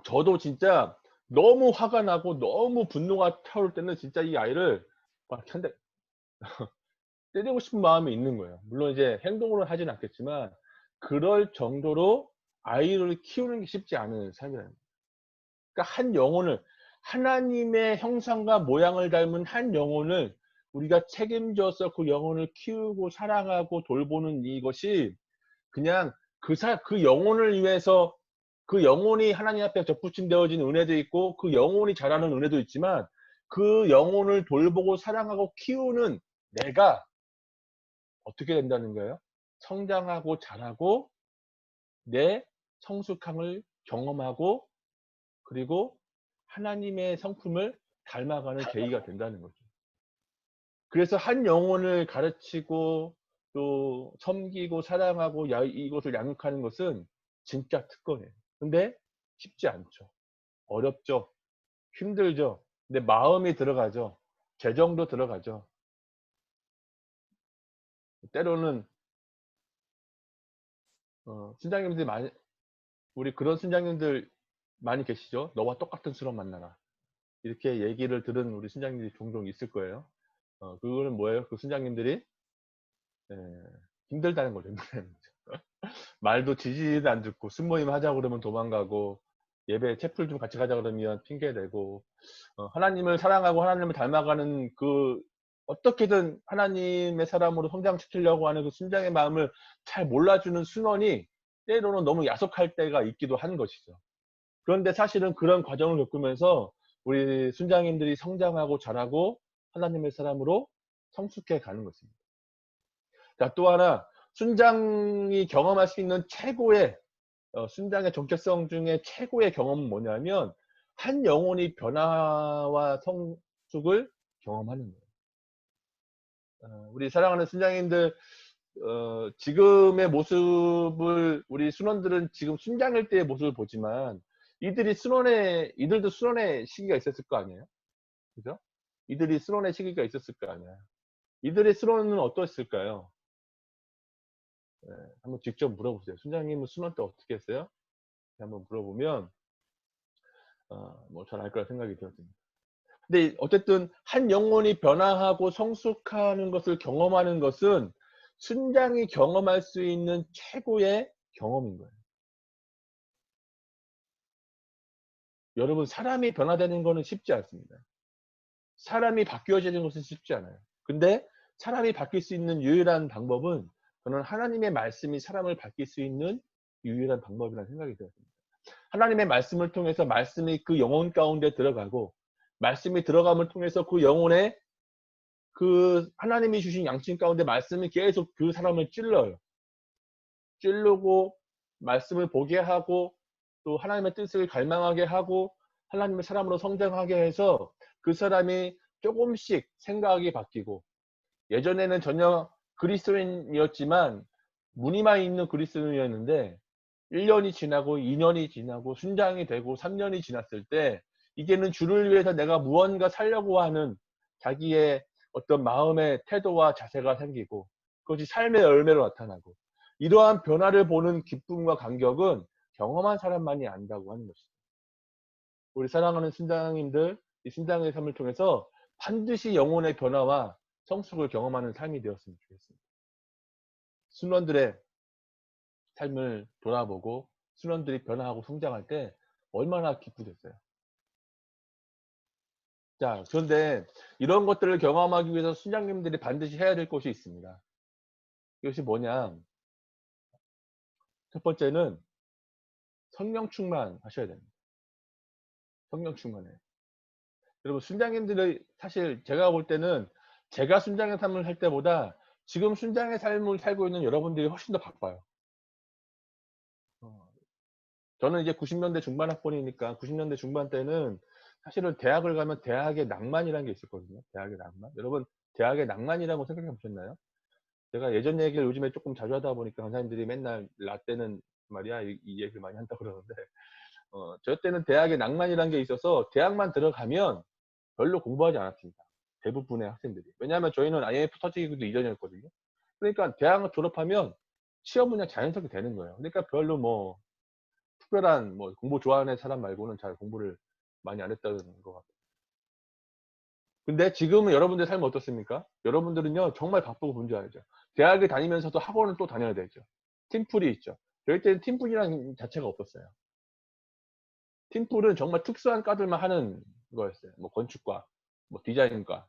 저도 진짜 너무 화가 나고 너무 분노가 타오를 때는 진짜 이 아이를 막 한 대 때리고 싶은 마음이 있는 거예요. 물론 이제 행동으로 하진 않겠지만 그럴 정도로 아이를 키우는 게 쉽지 않은 삶이라는 거예요. 그러니까 한 영혼을 하나님의 형상과 모양을 닮은 한 영혼을 우리가 책임져서 그 영혼을 키우고 사랑하고 돌보는 이것이 그냥 그 영혼을 위해서 그 영혼이 하나님 앞에 접붙임되어진 은혜도 있고 그 영혼이 자라는 은혜도 있지만 그 영혼을 돌보고 사랑하고 키우는 내가 어떻게 된다는 거예요? 성장하고 자라고 내 성숙함을 경험하고 그리고 하나님의 성품을 닮아가는 계기가 된다는 거죠. 그래서 한 영혼을 가르치고 또 섬기고 사랑하고 이것을 양육하는 것은 진짜 특권이에요. 근데 쉽지 않죠. 어렵죠. 힘들죠. 근데 마음이 들어가죠. 재정도 들어가죠. 때로는 순장님들이 많이 우리 그런 순장님들 많이 계시죠. 너와 똑같은 수로 만나라. 이렇게 얘기를 들은 우리 순장님들이 종종 있을 거예요. 그거는 뭐예요? 그 순장님들이 예, 힘들다는 거죠. 말도 지지도 안 듣고 순모임 하자고 그러면 도망가고 예배 채플 좀 같이 가자 그러면 핑계대고 하나님을 사랑하고 하나님을 닮아가는 그 어떻게든 하나님의 사람으로 성장시키려고 하는 그 순장의 마음을 잘 몰라주는 순원이 때로는 너무 야속할 때가 있기도 한 것이죠. 그런데 사실은 그런 과정을 겪으면서 우리 순장님들이 성장하고 자라고 하나님의 사람으로 성숙해 가는 것입니다. 자, 또 하나 순장이 경험할 수 있는 최고의 순장의 정체성 중에 최고의 경험은 뭐냐면 한 영혼이 변화와 성숙을 경험하는 거예요. 우리 사랑하는 순장님들 지금의 모습을 우리 순원들은 지금 순장일 때의 모습을 보지만 이들도 순원의 시기가 있었을 거 아니에요? 그죠? 이들이 순원의 시기가 있었을 거 아니야. 이들의 순원은 어떠했을까요? 네, 한번 직접 물어보세요. 순장님은 순원 때 어떻게 했어요? 한번 물어보면 뭐 잘 알 거라 생각이 들었습니다. 근데 어쨌든 한 영혼이 변화하고 성숙하는 것을 경험하는 것은 순장이 경험할 수 있는 최고의 경험인 거예요. 여러분 사람이 변화되는 것은 쉽지 않습니다. 사람이 바뀌어지는 것은 쉽지 않아요. 근데 사람이 바뀔 수 있는 유일한 방법은 저는 하나님의 말씀이 사람을 바뀔 수 있는 유일한 방법이라는 생각이 들었습니다. 하나님의 말씀을 통해서 말씀이 그 영혼 가운데 들어가고 말씀이 들어감을 통해서 그 영혼에 그 하나님이 주신 양심 가운데 말씀이 계속 그 사람을 찔러요. 찔르고 말씀을 보게 하고 또 하나님의 뜻을 갈망하게 하고 하나님의 사람으로 성장하게 해서 그 사람이 조금씩 생각이 바뀌고 예전에는 전혀 그리스도인이었지만 무늬만 있는 그리스도인이었는데 1년이 지나고 2년이 지나고 순장이 되고 3년이 지났을 때 이제는 주를 위해서 내가 무언가 살려고 하는 자기의 어떤 마음의 태도와 자세가 생기고 그것이 삶의 열매로 나타나고 이러한 변화를 보는 기쁨과 감격은 경험한 사람만이 안다고 하는 것입니다. 우리 사랑하는 순장님들, 이 순장의 삶을 통해서 반드시 영혼의 변화와 성숙을 경험하는 삶이 되었으면 좋겠습니다. 순원들의 삶을 돌아보고 순원들이 변화하고 성장할 때 얼마나 기쁘겠어요. 자, 그런데 이런 것들을 경험하기 위해서 순장님들이 반드시 해야 될 것이 있습니다. 이것이 뭐냐? 첫 번째는 성령 충만하셔야 됩니다. 성령 충만해. 여러분 순장님들이 사실 제가 볼 때는 제가 순장의 삶을 살 때보다 지금 순장의 삶을 살고 있는 여러분들이 훨씬 더 바빠요. 저는 이제 90년대 중반 학번이니까 90년대 중반 때는 사실은 대학을 가면 대학의 낭만이라는 게 있었거든요. 대학의 낭만. 여러분 대학의 낭만이라고 생각해 보셨나요? 제가 예전 얘기를 요즘에 조금 자주 하다 보니까 강사님들이 맨날 라떼는 말이야 이 얘기를 많이 한다고 그러는데 저 때는 대학의 낭만이라는 게 있어서 대학만 들어가면 별로 공부하지 않았습니다. 대부분의 학생들이. 왜냐하면 저희는 IMF 터지기도 이전이었거든요. 그러니까 대학을 졸업하면 시험은 그냥 자연스럽게 되는 거예요. 그러니까 별로 뭐 특별한 뭐 공부 좋아하는 사람 말고는 잘 공부를 많이 안 했다는 것 같아요. 근데 지금은 여러분들 삶은 어떻습니까? 여러분들은요 정말 바쁘고 분주하죠. 대학을 다니면서도 학원을 또 다녀야 되죠. 팀플이 있죠. 저희 때는 팀플이라는 자체가 없었어요. 팀플은 정말 특수한 과들만 하는 거였어요. 뭐 건축과, 뭐 디자인과,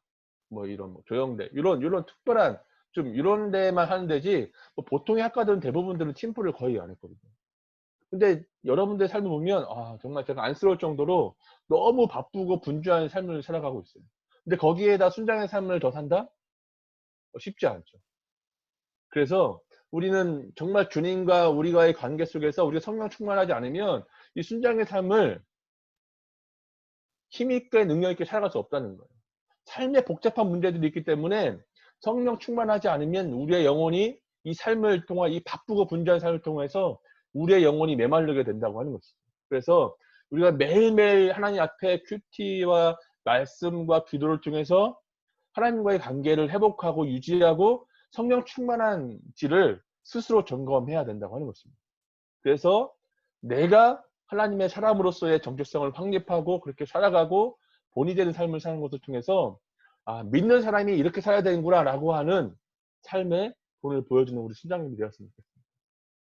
뭐 이런 뭐 조형대 이런 특별한 좀 이런 데만 하는 데지 뭐 보통의 학과들은 대부분들은 팀플을 거의 안 했거든요. 근데 여러분들의 삶을 보면 아 정말 제가 안쓰러울 정도로 너무 바쁘고 분주한 삶을 살아가고 있어요. 근데 거기에다 순장의 삶을 더 산다? 쉽지 않죠. 그래서 우리는 정말 주님과 우리와의 관계 속에서 우리가 성령 충만하지 않으면 이 순장의 삶을 힘있게 능력있게 살아갈 수 없다는 거예요. 삶에 복잡한 문제들이 있기 때문에 성령 충만하지 않으면 우리의 영혼이 이 삶을 통해 이 바쁘고 분주한 삶을 통해서 우리의 영혼이 메마르게 된다고 하는 것이죠. 그래서 우리가 매일매일 하나님 앞에 큐티와 말씀과 기도를 통해서 하나님과의 관계를 회복하고 유지하고 성령 충만한지를 스스로 점검해야 된다고 하는 것입니다. 그래서 내가 하나님의 사람으로서의 정체성을 확립하고 그렇게 살아가고 본이 되는 삶을 사는 것을 통해서 아, 믿는 사람이 이렇게 살아야 되는구나 라고 하는 삶의 본을 보여주는 우리 순장님이 되었으면 좋겠습니다.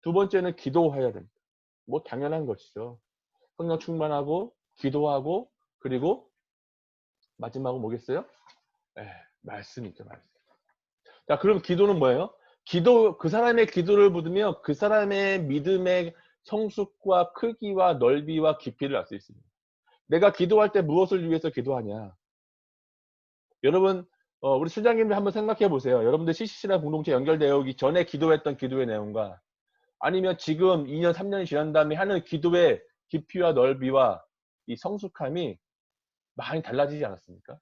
두 번째는 기도해야 됩니다. 뭐 당연한 것이죠. 성령 충만하고 기도하고 그리고 마지막은 뭐겠어요? 말씀이죠. 말씀. 자, 그럼 기도는 뭐예요? 기도, 그 사람의 기도를 부르며 그 사람의 믿음의 성숙과 크기와 넓이와 깊이를 알 수 있습니다. 내가 기도할 때 무엇을 위해서 기도하냐? 여러분, 우리 순장님들 한번 생각해 보세요. 여러분들 CCC나 공동체 연결되어 오기 전에 기도했던 기도의 내용과 아니면 지금 2년, 3년이 지난 다음에 하는 기도의 깊이와 넓이와 이 성숙함이 많이 달라지지 않았습니까?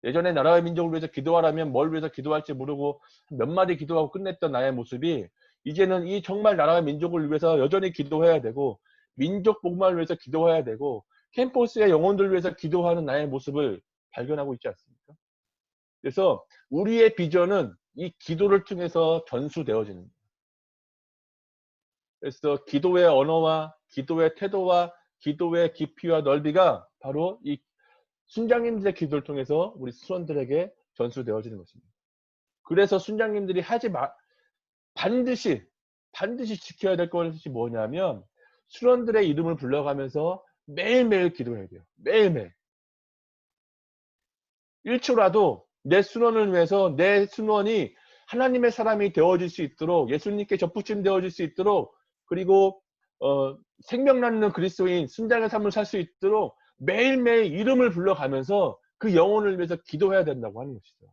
예전에 나라와 민족을 위해서 기도하라면 뭘 위해서 기도할지 모르고 몇 마디 기도하고 끝냈던 나의 모습이 이제는 이 정말 나라와 민족을 위해서 여전히 기도해야 되고 민족 복만을 위해서 기도해야 되고 캠퍼스의 영혼들을 위해서 기도하는 나의 모습을 발견하고 있지 않습니까? 그래서 우리의 비전은 이 기도를 통해서 전수되어지는 거예요. 그래서 기도의 언어와 기도의 태도와 기도의 깊이와 넓이가 바로 이 순장님들의 기도를 통해서 우리 수원들에게 전수되어지는 것입니다. 그래서 순장님들이 반드시 지켜야 될 것이 뭐냐면 수원들의 이름을 불러가면서 매일매일 기도해야 돼요. 매일매일. 1초라도 내 순원을 위해서 내 순원이 하나님의 사람이 되어질 수 있도록 예수님께 접붙임 되어질 수 있도록 그리고 생명나는 그리스도인 순장의 삶을 살 수 있도록 매일매일 이름을 불러가면서 그 영혼을 위해서 기도해야 된다고 하는 것이죠.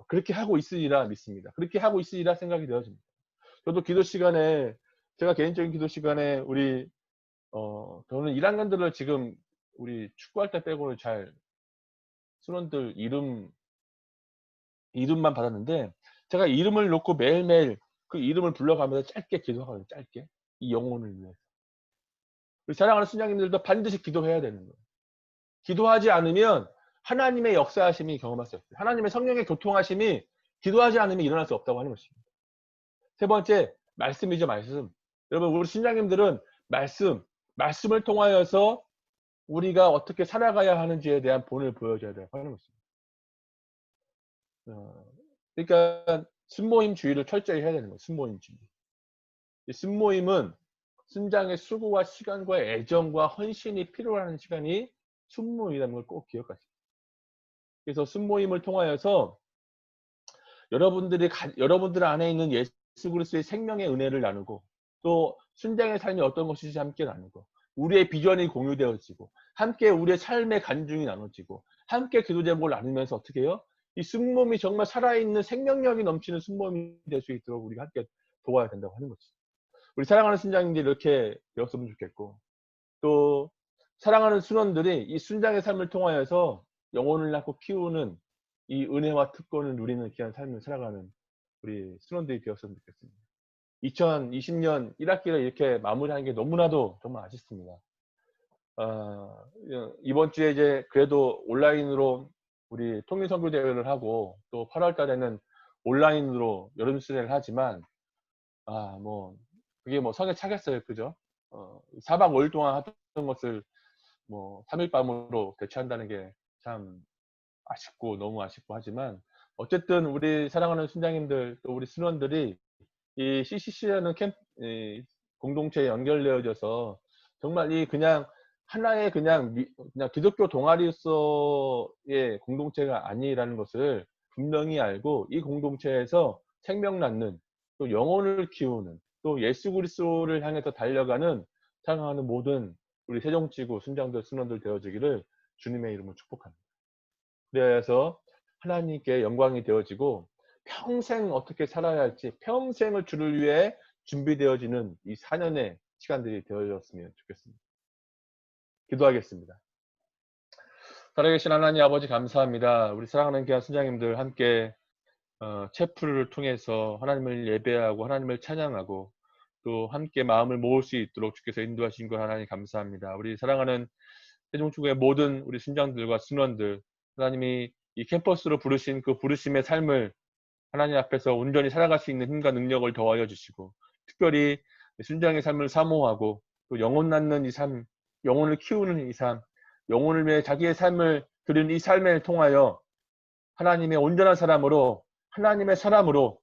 그렇게 하고 있으리라 믿습니다. 그렇게 하고 있으리라 생각이 되어집니다. 저도 기도 시간에 제가 개인적인 기도 시간에 우리 저는 1학년들을 지금 우리 축구할 때 빼고는 잘 순원들 이름만 받았는데 제가 이름을 놓고 매일매일 그 이름을 불러가면서 짧게 기도하거든요. 짧게. 이 영혼을 위해서. 우리 사랑하는 순장님들도 반드시 기도해야 되는 거예요. 기도하지 않으면 하나님의 역사하심이 경험할 수 없어요. 하나님의 성령의 교통하심이 기도하지 않으면 일어날 수 없다고 하는 것입니다. 세 번째, 말씀이죠. 말씀. 여러분 우리 순장님들은 말씀을 통하여서 우리가 어떻게 살아가야 하는지에 대한 본을 보여줘야 되고 하는 것입니다. 그러니까 순모임 주의를 철저히 해야 되는 거예요. 순모임 주의. 이 순모임은 순장의 수고와 시간과 애정과 헌신이 필요한 시간이 순모임이라는 걸 꼭 기억하십시오. 그래서 순모임을 통하여서 여러분들 안에 있는 예수 그리스도의 생명의 은혜를 나누고 또 순장의 삶이 어떤 것인지 함께 나누고 우리의 비전이 공유되어지고 함께 우리의 삶의 간증이 나눠지고 함께 기도 제목을 나누면서 어떻게 해요? 이 순모임이 정말 살아있는 생명력이 넘치는 순모임이 될 수 있도록 우리가 함께 도와야 된다고 하는 거죠. 우리 사랑하는 순장님들이 이렇게 되었으면 좋겠고 또 사랑하는 순원들이 이 순장의 삶을 통하여서 영혼을 낳고 키우는 이 은혜와 특권을 누리는 귀한 삶을 살아가는 우리 순원들이 되었으면 좋겠습니다. 2020년 1학기를 이렇게 마무리하는 게 너무나도 정말 아쉽습니다. 이번 주에 이제 그래도 온라인으로 우리 통일선교 대회를 하고 또 8월 달에는 온라인으로 여름 수련을 하지만 뭐 그게 뭐 성에 차겠어요, 그죠? 4박 5일 동안 하던 것을 뭐 3일 밤으로 대체한다는 게 참 아쉽고 너무 아쉽고 하지만 어쨌든 우리 사랑하는 순장님들 또 우리 신원들이 이 CCC라는 이 공동체에 연결되어져서 정말 이 그냥 하나의 그냥 기독교 동아리로서의 공동체가 아니라는 것을 분명히 알고 이 공동체에서 생명 낳는 또 영혼을 키우는 또 예수 그리스도를 향해서 달려가는 사랑하는 모든 우리 세종지구 순장들 순원들 되어지기를 주님의 이름으로 축복합니다. 그래서 하나님께 영광이 되어지고 평생 어떻게 살아야 할지 평생을 주를 위해 준비되어지는 이 4년의 시간들이 되어졌으면 좋겠습니다. 기도하겠습니다. 살아계신 하나님 아버지 감사합니다. 우리 사랑하는 귀한 순장님들 함께 채플을 통해서 하나님을 예배하고 하나님을 찬양하고 또 함께 마음을 모을 수 있도록 주께서 인도하신 것 하나님 감사합니다. 우리 사랑하는 세종지구의 모든 우리 순장들과 순원들 하나님이 이 캠퍼스로 부르신 그 부르심의 삶을 하나님 앞에서 온전히 살아갈 수 있는 힘과 능력을 더하여 주시고 특별히 순장의 삶을 사모하고 또 영혼 낳는 이 삶, 영혼을 키우는 이 삶, 영혼을 위해 자기의 삶을 드리는 이 삶을 통하여 하나님의 온전한 사람으로 하나님의 사람으로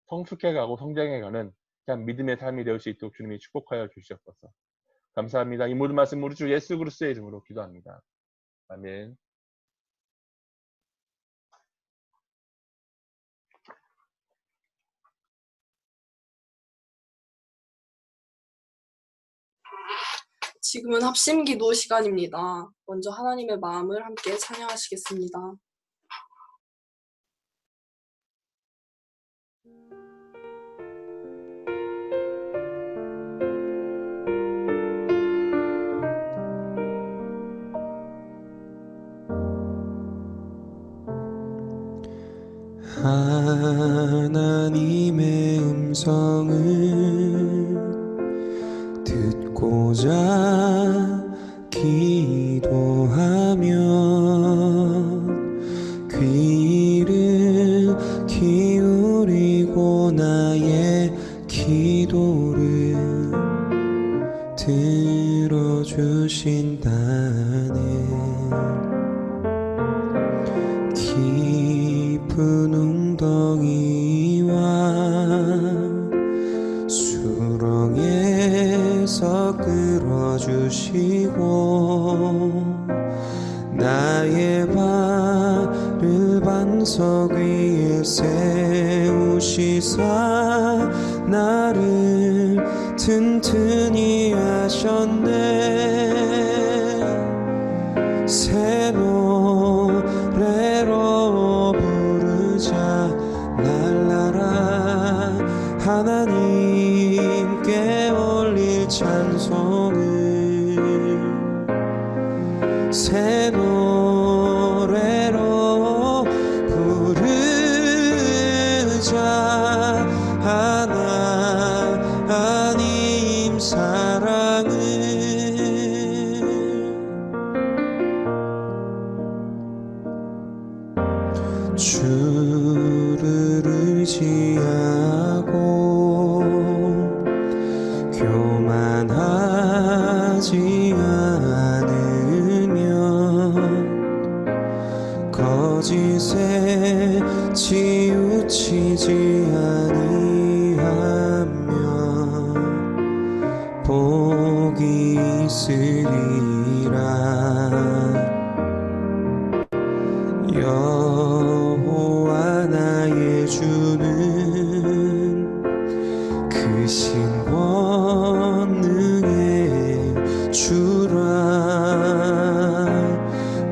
성숙해가고 성장해가는 참 믿음의 삶이 될 수 있도록 주님이 축복하여 주시옵소서. 감사합니다. 이 모든 말씀 우리 주 예수 그리스도의 이름으로 기도합니다. 아멘. 지금은 합심기도 시간입니다. 먼저 하나님의 마음을 함께 찬양하시겠습니다. 하나님의 음성을 듣고자 기도하면 귀를 기울이고 나의 기도를 들어주신다네. 깊은 웅덩이와 수렁에서 끌어주시고 나의 발을 반석 위에 세우시사 나를 튼튼히 하셨네. 새 노래로 부르자 날라라 하나님께 올릴 찬송을 새 노래로 부르자 하나님 사랑을 주를 의지하고 교만하지 않으면 거짓에 치우치지 아니하면 복이 있으리라. 여호와 나의 주는 크신 권능의 주라.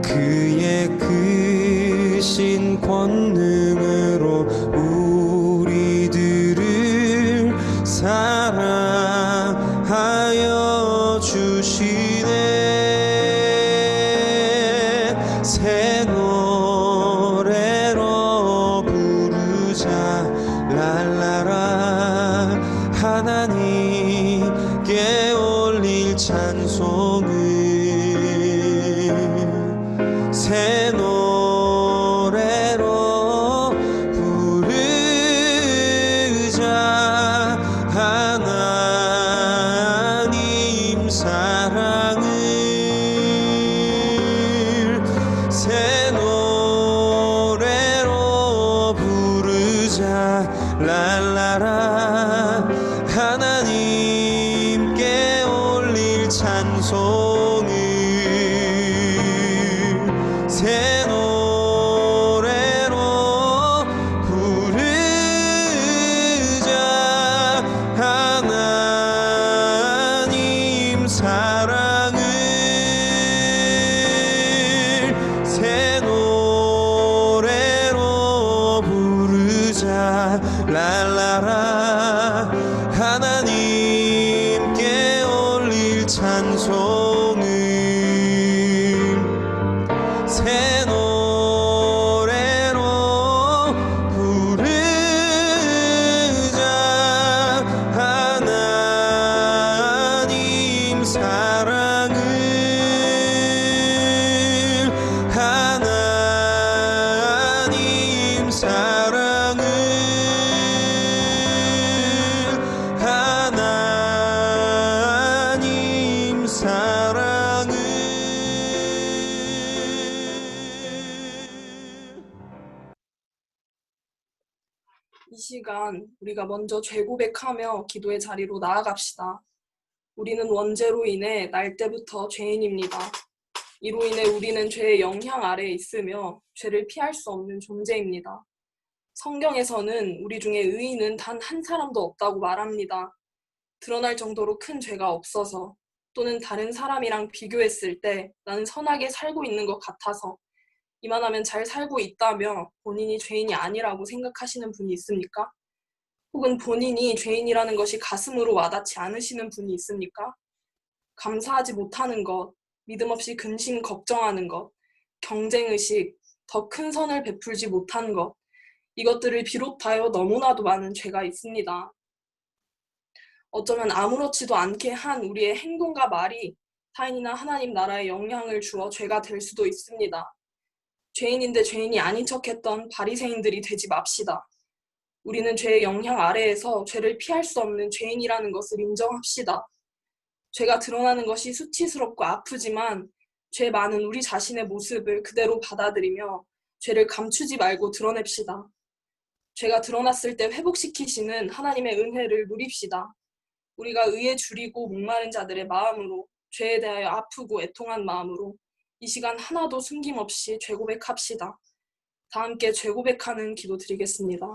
그의 크신 권능으로 우리들을 사랑하여 주시네. 새 노래로 부르자 랄라라 하나님께 올릴 찬송을 새 노래로 부르자 새 노래로 부르자 랄라라 하나님께 올릴 찬송을 새 노래로 부르자 하나님 사랑을 새 노래로 부르자 랄라라 하나님께 올릴 찬송을 새 노래로 부르자 하나님 사랑을 하나님 사랑을 하나님 사랑을 이 시간 우리가 먼저 죄 고백하며 기도의 자리로 나아갑시다. 우리는 원죄로 인해 날 때부터 죄인입니다. 이로 인해 우리는 죄의 영향 아래에 있으며 죄를 피할 수 없는 존재입니다. 성경에서는 우리 중에 의인은 단 한 사람도 없다고 말합니다. 드러날 정도로 큰 죄가 없어서 또는 다른 사람이랑 비교했을 때 나는 선하게 살고 있는 것 같아서 이만하면 잘 살고 있다며 본인이 죄인이 아니라고 생각하시는 분이 있습니까? 혹은 본인이 죄인이라는 것이 가슴으로 와닿지 않으시는 분이 있습니까? 감사하지 못하는 것, 믿음 없이 근심 걱정하는 것, 경쟁의식, 더 큰 선을 베풀지 못한 것, 이것들을 비롯하여 너무나도 많은 죄가 있습니다. 어쩌면 아무렇지도 않게 한 우리의 행동과 말이 타인이나 하나님 나라에 영향을 주어 죄가 될 수도 있습니다. 죄인인데 죄인이 아닌 척했던 바리새인들이 되지 맙시다. 우리는 죄의 영향 아래에서 죄를 피할 수 없는 죄인이라는 것을 인정합시다. 죄가 드러나는 것이 수치스럽고 아프지만 죄 많은 우리 자신의 모습을 그대로 받아들이며 죄를 감추지 말고 드러냅시다. 죄가 드러났을 때 회복시키시는 하나님의 은혜를 누립시다. 우리가 의에 줄이고 목마른 자들의 마음으로 죄에 대하여 아프고 애통한 마음으로 이 시간 하나도 숨김없이 죄 고백합시다. 다 함께 죄 고백하는 기도 드리겠습니다.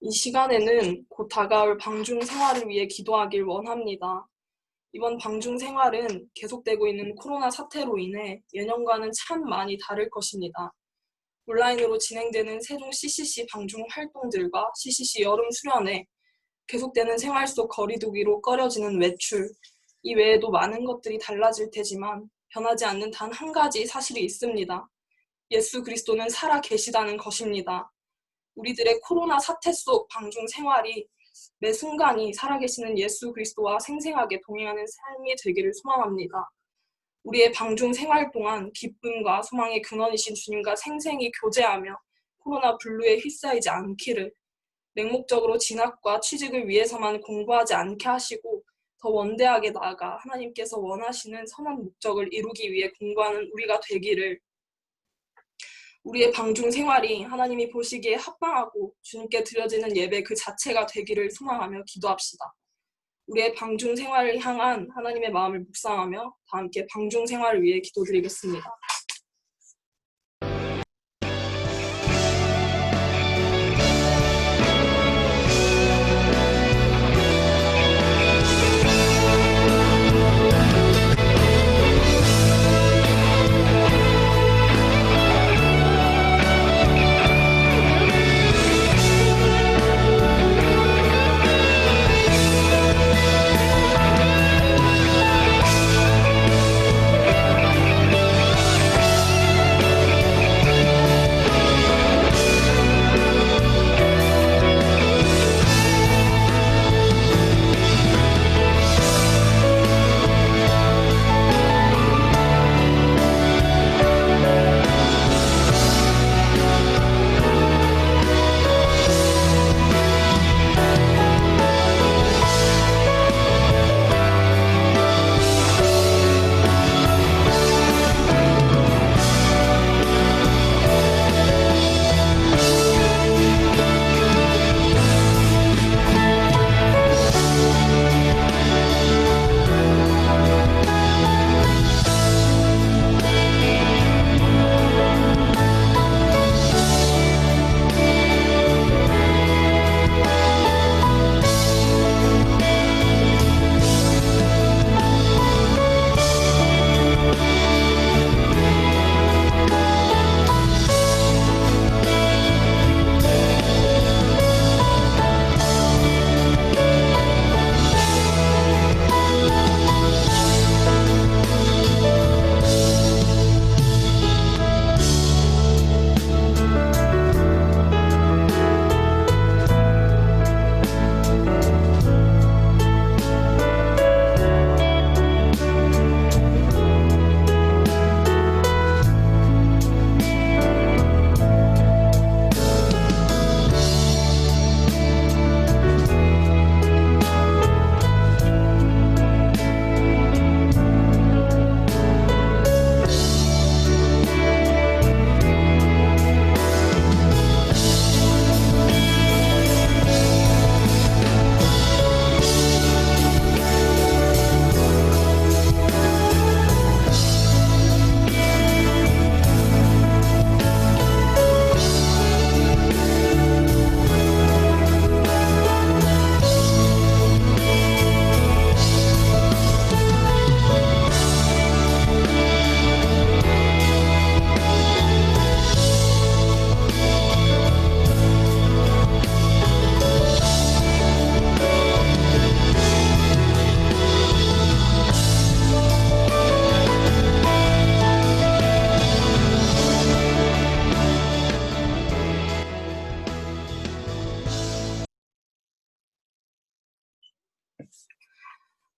이 시간에는 곧 다가올 방중 생활을 위해 기도하길 원합니다. 이번 방중 생활은 계속되고 있는 코로나 사태로 인해 예년과는 참 많이 다를 것입니다. 온라인으로 진행되는 세종 CCC 방중 활동들과 CCC 여름 수련회, 계속되는 생활 속 거리두기로 꺼려지는 외출, 이 외에도 많은 것들이 달라질 테지만 변하지 않는 단 한 가지 사실이 있습니다. 예수 그리스도는 살아 계시다는 것입니다. 우리들의 코로나 사태 속 방중 생활이 매 순간이 살아계시는 예수 그리스도와 생생하게 동행하는 삶이 되기를 소망합니다. 우리의 방중 생활 동안 기쁨과 소망의 근원이신 주님과 생생히 교제하며 코로나 블루에 휩싸이지 않기를, 맹목적으로 진학과 취직을 위해서만 공부하지 않게 하시고 더 원대하게 나아가 하나님께서 원하시는 선한 목적을 이루기 위해 공부하는 우리가 되기를, 우리의 방중 생활이 하나님이 보시기에 합당하고 주님께 드려지는 예배 그 자체가 되기를 소망하며 기도합시다. 우리의 방중 생활을 향한 하나님의 마음을 묵상하며 다 함께 방중 생활을 위해 기도드리겠습니다.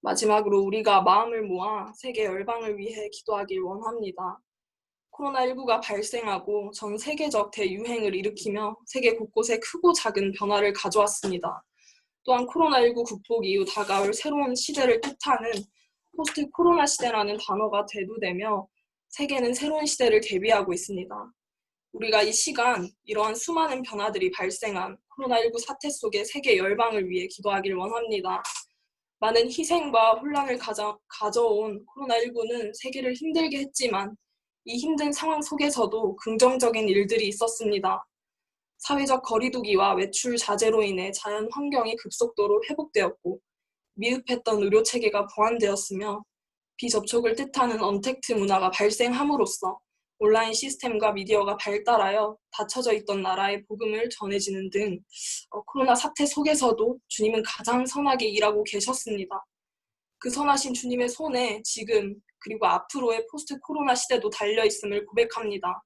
마지막으로 우리가 마음을 모아 세계 열방을 위해 기도하길 원합니다. 코로나19가 발생하고 전 세계적 대유행을 일으키며 세계 곳곳에 크고 작은 변화를 가져왔습니다. 또한 코로나19 극복 이후 다가올 새로운 시대를 뜻하는 포스트 코로나 시대라는 단어가 대두되며 세계는 새로운 시대를 대비하고 있습니다. 우리가 이 시간 이러한 수많은 변화들이 발생한 코로나19 사태 속의 세계 열방을 위해 기도하길 원합니다. 많은 희생과 혼란을 가져온 코로나19는 세계를 힘들게 했지만 이 힘든 상황 속에서도 긍정적인 일들이 있었습니다. 사회적 거리두기와 외출 자제로 인해 자연 환경이 급속도로 회복되었고 미흡했던 의료 체계가 보완되었으며 비접촉을 뜻하는 언택트 문화가 발생함으로써 온라인 시스템과 미디어가 발달하여 닫혀져 있던 나라에 복음을 전해지는 등 코로나 사태 속에서도 주님은 가장 선하게 일하고 계셨습니다. 그 선하신 주님의 손에 지금 그리고 앞으로의 포스트 코로나 시대도 달려있음을 고백합니다.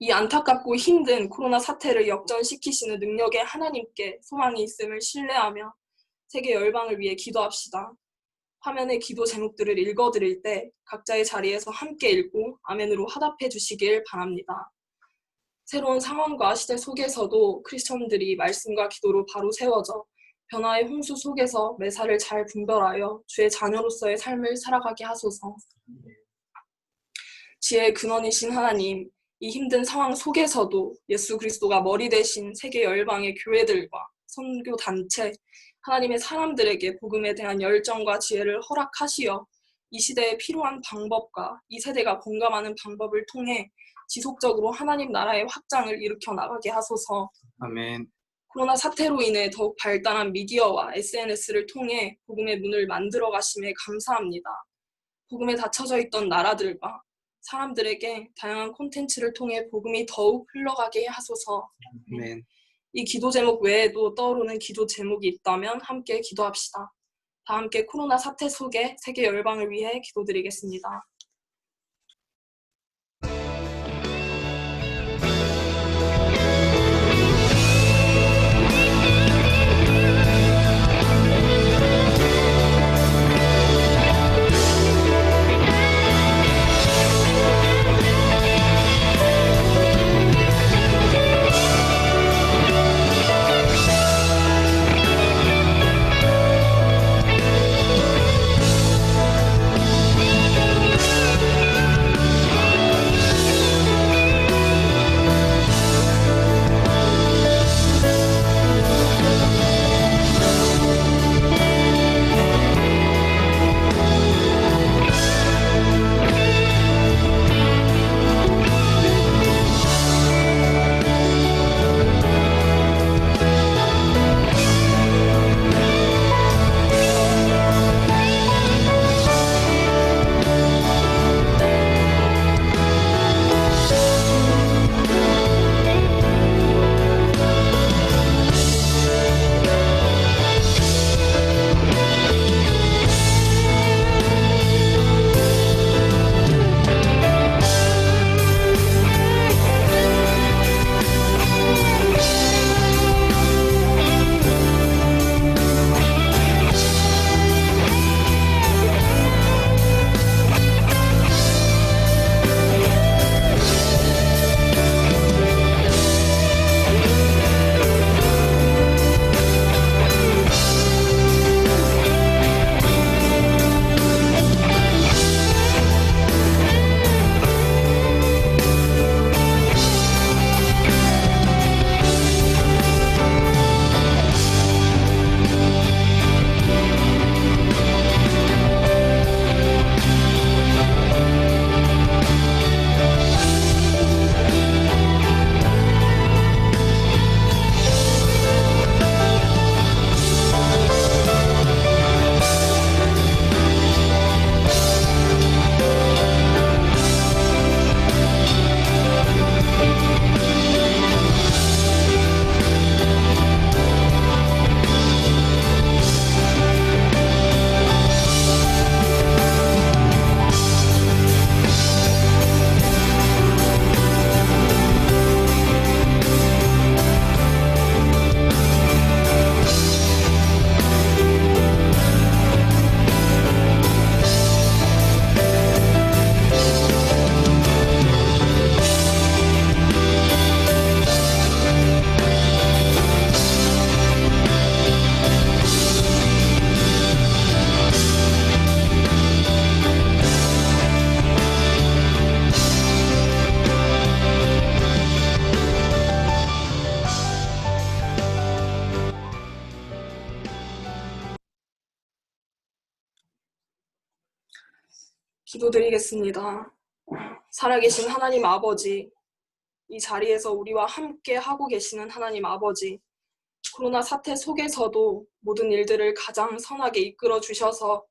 이 안타깝고 힘든 코로나 사태를 역전시키시는 능력의 하나님께 소망이 있음을 신뢰하며 세계 열방을 위해 기도합시다. 화면의 기도 제목들을 읽어드릴 때 각자의 자리에서 함께 읽고 아멘으로 화답해 주시길 바랍니다. 새로운 상황과 시대 속에서도 크리스천들이 말씀과 기도로 바로 세워져 변화의 홍수 속에서 매사를 잘 분별하여 주의 자녀로서의 삶을 살아가게 하소서. 지혜의 근원이신 하나님, 이 힘든 상황 속에서도 예수 그리스도가 머리 대신 세계 열방의 교회들과 선교 단체, 하나님의 사람들에게 복음에 대한 열정과 지혜를 허락하시어 이 시대에 필요한 방법과 이 세대가 공감하는 방법을 통해 지속적으로 하나님 나라의 확장을 일으켜 나가게 하소서. 아멘. 코로나 사태로 인해 더욱 발달한 미디어와 SNS를 통해 복음의 문을 만들어 가심에 감사합니다. 복음에 닫혀져 있던 나라들과 사람들에게 다양한 콘텐츠를 통해 복음이 더욱 흘러가게 하소서. 아멘. 이 기도 제목 외에도 떠오르는 기도 제목이 있다면 함께 기도합시다. 다 함께 코로나 사태 속에 세계 열방을 위해 기도드리겠습니다. 기도드리겠습니다. 살아계신 하나님 아버지, 이 자리에서 우리와 함께 하고 계시는 하나님 아버지, 코로나 사태 속에서도 모든 일들을 가장 선하게 이끌어 주셔서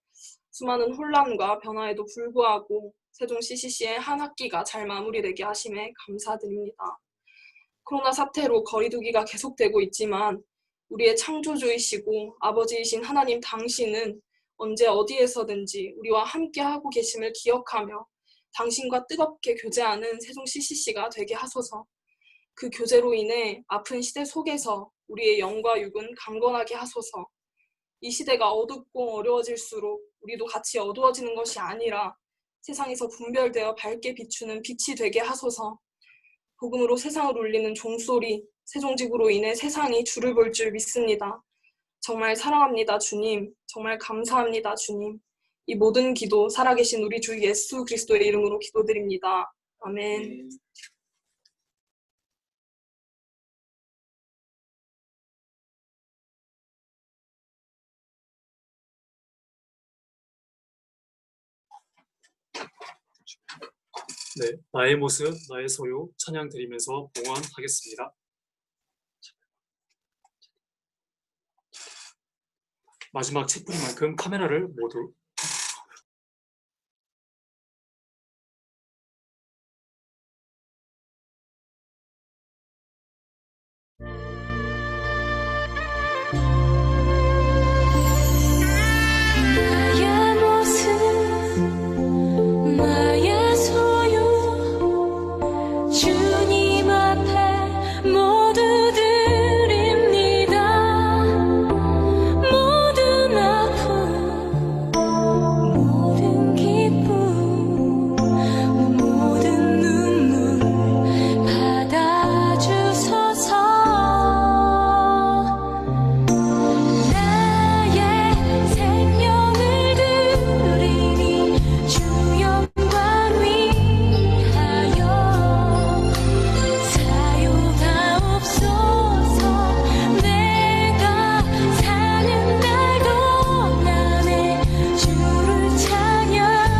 수많은 혼란과 변화에도 불구하고 세종 CCC의 한 학기가 잘 마무리되게 하심에 감사드립니다. 코로나 사태로 거리두기가 계속되고 있지만 우리의 창조주이시고 아버지이신 하나님 당신은 언제 어디에서든지 우리와 함께하고 계심을 기억하며 당신과 뜨겁게 교제하는 세종 CCC가 되게 하소서. 그 교제로 인해 아픈 시대 속에서 우리의 영과 육은 강건하게 하소서. 이 시대가 어둡고 어려워질수록 우리도 같이 어두워지는 것이 아니라 세상에서 분별되어 밝게 비추는 빛이 되게 하소서. 복음으로 세상을 울리는 종소리, 세종지구로 인해 세상이 주를 볼 줄 믿습니다. 정말 사랑합니다, 주님. 정말 감사합니다, 주님. 이 모든 기도 살아계신 우리 주 예수 그리스도의 이름으로 기도드립니다. 아멘. 네, 나의 모습, 나의 소유 찬양 드리면서 봉헌하겠습니다. 마지막 책풀인 만큼 카메라를 모두 나의 모습 나의 소유 주님 앞에 모두 드립니다. 모든 아픔 모든 기쁨 모든 눈물 받아주소서. 나의 생명을 드리니 주 영광 위하여 사용하옵소서. 내가 사는 날도 남의 주를 찬양하며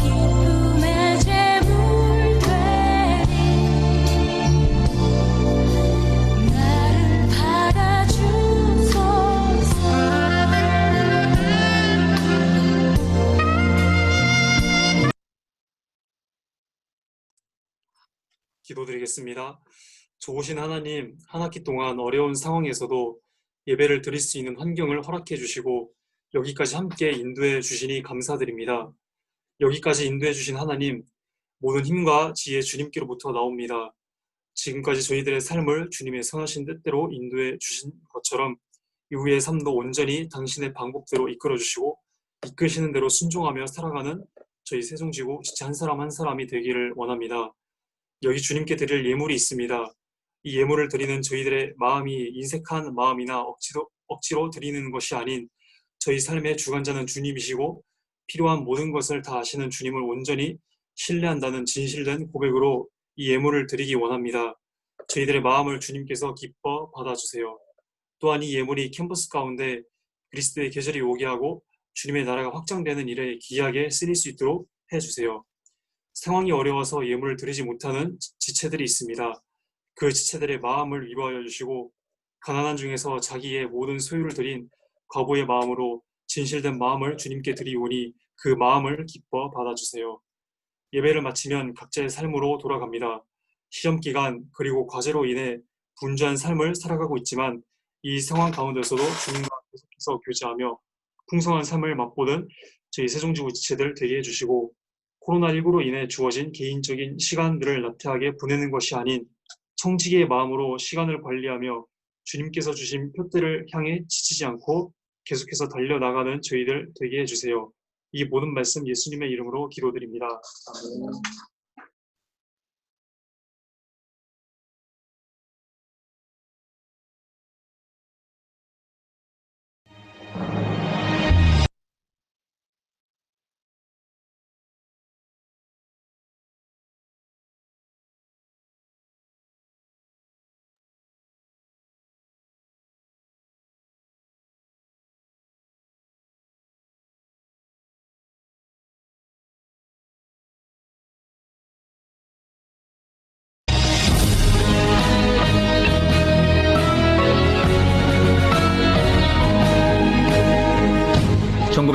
기쁨의 제물 되리. 나를 받아주소서. 기도드리겠습니다. 좋으신 하나님, 한 학기 동안 어려운 상황에서도 예배를 드릴 수 있는 환경을 허락해 주시고 여기까지 함께 인도해 주시니 감사드립니다. 여기까지 인도해 주신 하나님, 모든 힘과 지혜 주님께로부터 나옵니다. 지금까지 저희들의 삶을 주님의 선하신 뜻대로 인도해 주신 것처럼 이후의 삶도 온전히 당신의 방법대로 이끌어 주시고 이끄시는 대로 순종하며 살아가는 저희 세종지구 지체 한 사람 한 사람이 되기를 원합니다. 여기 주님께 드릴 예물이 있습니다. 이 예물을 드리는 저희들의 마음이 인색한 마음이나 억지로 드리는 것이 아닌 저희 삶의 주관자는 주님이시고 필요한 모든 것을 다 아시는 주님을 온전히 신뢰한다는 진실된 고백으로 이 예물을 드리기 원합니다. 저희들의 마음을 주님께서 기뻐 받아주세요. 또한 이 예물이 캠퍼스 가운데 그리스도의 계절이 오게 하고 주님의 나라가 확장되는 일에 귀하게 쓰일 수 있도록 해주세요. 상황이 어려워서 예물을 드리지 못하는 지체들이 있습니다. 그 지체들의 마음을 위로하여 주시고 가난한 중에서 자기의 모든 소유를 드린 과부의 마음으로 진실된 마음을 주님께 드리오니 그 마음을 기뻐 받아주세요. 예배를 마치면 각자의 삶으로 돌아갑니다. 시험 기간 그리고 과제로 인해 분주한 삶을 살아가고 있지만 이 상황 가운데서도 주님과 계속해서 교제하며 풍성한 삶을 맛보는 저희 세종지구 지체들 되게 해주시고 코로나19로 인해 주어진 개인적인 시간들을 나태하게 보내는 것이 아닌 청지기의 마음으로 시간을 관리하며 주님께서 주신 표대를 향해 지치지 않고 계속해서 달려나가는 저희들 되게 해주세요. 이 모든 말씀 예수님의 이름으로 기도드립니다. 아멘.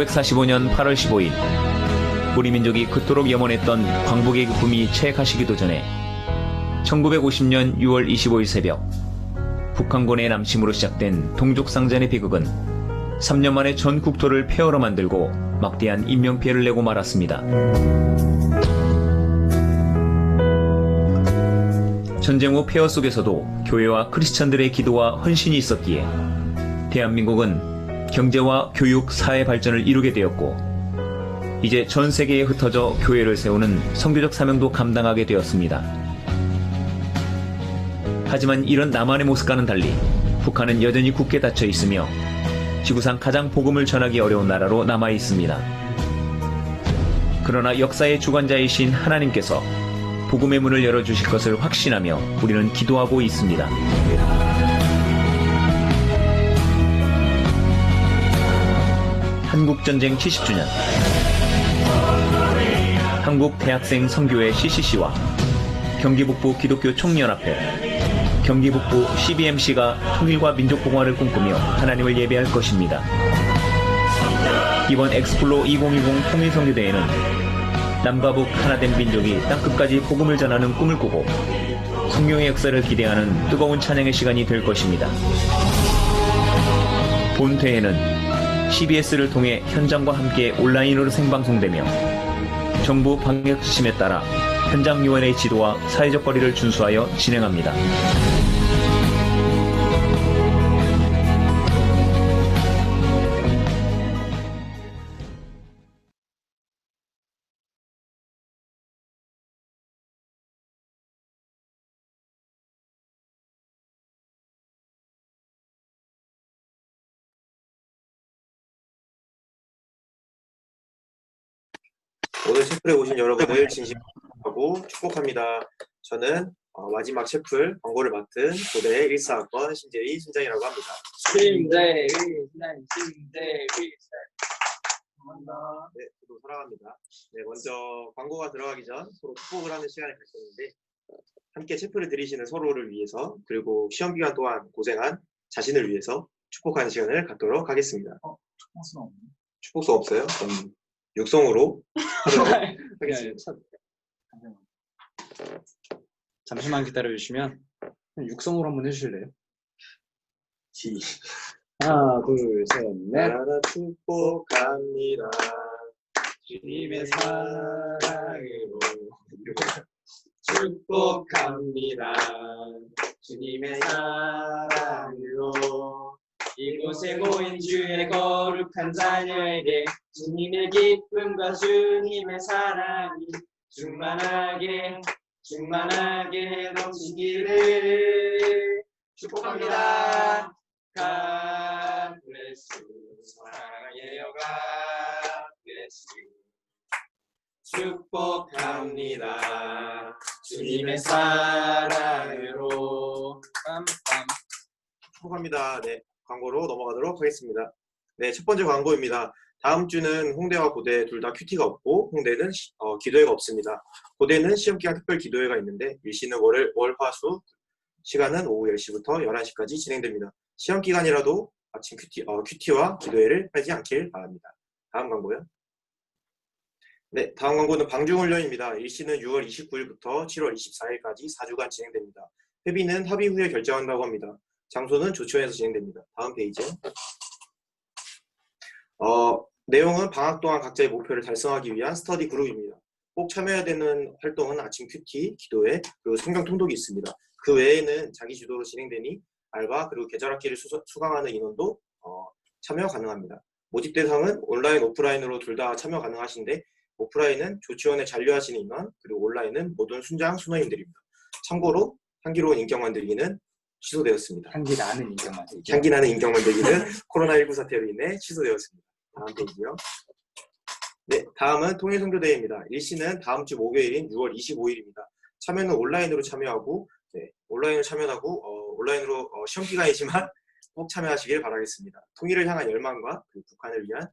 1945년 8월 15일 우리 민족이 그토록 염원했던 광복의 기쁨이 채액하시기도 전에 1950년 6월 25일 새벽 북한군의 남침으로 시작된 동족상잔의 비극은 3년 만에 전 국토를 폐허로 만들고 막대한 인명피해를 내고 말았습니다. 전쟁 후 폐허 속에서도 교회와 크리스천들의 기도와 헌신이 있었기에 대한민국은 경제와 교육, 사회 발전을 이루게 되었고 이제 전 세계에 흩어져 교회를 세우는 선교적 사명도 감당하게 되었습니다. 하지만 이런 남한의 모습과는 달리 북한은 여전히 굳게 닫혀 있으며 지구상 가장 복음을 전하기 어려운 나라로 남아 있습니다. 그러나 역사의 주관자이신 하나님께서 복음의 문을 열어주실 것을 확신하며 우리는 기도하고 있습니다. 한국전쟁 70주년 한국대학생 선교회 CCC와 경기북부 기독교 총연합회, 경기북부 CBMC가 통일과 민족공화를 꿈꾸며 하나님을 예배할 것입니다. 이번 엑스플로 2010 통일선교대회는 남과 북 하나된 민족이 땅끝까지 복음을 전하는 꿈을 꾸고 성령의 역사를 기대하는 뜨거운 찬양의 시간이 될 것입니다. 본 대회는 CBS를 통해 현장과 함께 온라인으로 생방송되며 정부 방역 지침에 따라 현장 요원의 지도와 사회적 거리를 준수하여 진행합니다. 오늘 셰플에 오신 여러분을 진심하고 축복합니다. 저는 마지막 셰플 광고를 맡은 고대 1사학번 신재희 신장이라고 합니다. 신재희. 네, 저도 사랑합니다. 네, 먼저 광고가 들어가기 전 서로 축복을 하는 시간을 갖겠는데 함께 셰플을 들이시는 서로를 위해서 그리고 시험 기간 동안 고생한 자신을 위해서 축복하는 시간을 갖도록 하겠습니다. 축복수 없어요? 그럼 육성으로 하도록 하겠습니다. 잠시만 기다려주시면 육성으로 한번 해주실래요? 하나, 둘, 셋, 넷. 나라 축복합니다. 주님의 사랑으로 축복합니다. 주님의 사랑으로 이곳에 모인 주의 거룩한 자녀에게 주님의 기쁨과 주님의 사랑이 충만하게 넘치기를 축복합니다. God bless you. 사랑해요. God bless you. 축복합니다. 주님의 사랑으로. 축복합니다. 네, 광고로 넘어가도록 하겠습니다. 네, 첫 번째 광고입니다. 다음 주는 홍대와 고대 둘 다 큐티가 없고 홍대는 기도회가 없습니다. 고대는 시험기간 특별 기도회가 있는데 일시는 월, 화, 수 시간은 오후 10시부터 11시까지 진행됩니다. 시험기간이라도 아침 큐티와 기도회를 하지 않길 바랍니다. 다음 광고요. 네, 다음 광고는 방중훈련입니다. 일시는 6월 29일부터 7월 24일까지 4주간 진행됩니다. 회비는 합의 후에 결정한다고 합니다. 장소는 조치원에서 진행됩니다. 다음 페이지. 내용은 방학 동안 각자의 목표를 달성하기 위한 스터디 그룹입니다. 꼭 참여해야 되는 활동은 아침 큐티, 기도회, 그리고 성경 통독이 있습니다. 그 외에는 자기 주도로 진행되니 알바 그리고 계절학기를 수강하는 인원도 참여 가능합니다. 모집 대상은 온라인, 오프라인으로 둘 다 참여 가능하신데 오프라인은 조치원에 잔류하시는 인원, 그리고 온라인은 모든 순장 순원인들입니다. 참고로 향기로운 인격 만들기는 취소되었습니다. 향기 나는 인격 만들기. 향기 나는 인격 만들기는 코로나19 사태로 인해 취소되었습니다. 다음 페이지요. 네, 다음은 통일선교대회입니다. 일시는 다음 주 목요일인 6월 25일입니다. 참여는 온라인으로 참여하고, 온라인으로 시험 기간이지만 꼭 참여하시길 바라겠습니다. 통일을 향한 열망과 그 북한을 위한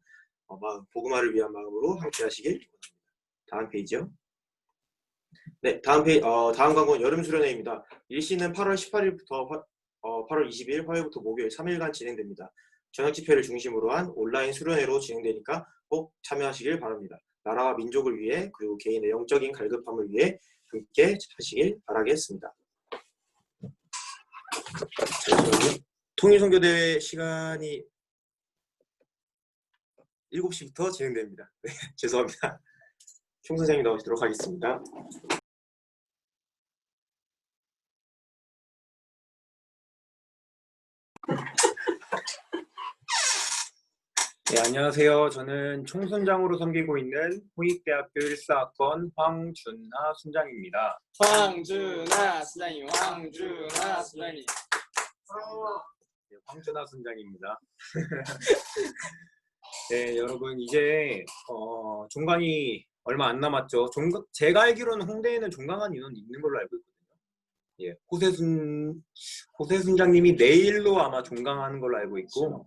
복음화를 위한 마음으로 함께하시길 바랍니다. 다음 페이지요. 네, 다음 광고는 여름 수련회입니다. 일시는 8월 18일부터 8월 20일 화요일부터 목요일 3일간 진행됩니다. 저녁 집회를 중심으로 한 온라인 수련회로 진행되니까 꼭 참여하시길 바랍니다. 나라와 민족을 위해 그리고 개인의 영적인 갈급함을 위해 함께 하시길 바라겠습니다. 잠시만요. 통일선교대회 시간이 7시부터 진행됩니다. 네, 죄송합니다. 총 선생님이 나오시도록 하겠습니다. 네, 안녕하세요. 저는 총순장으로 섬기고 있는 홍익대학교 1사학번 황준하 순장입니다. 황준하 순장님, 황준하 순장님. 네, 황준하 순장입니다. 네, 여러분 이제 종강이 얼마 안 남았죠. 제가 알기로는 홍대에는 종강한 인원이 있는 걸로 알고 있거든요. 예, 호세 순장님이 내일로 아마 종강하는 걸로 알고 있고.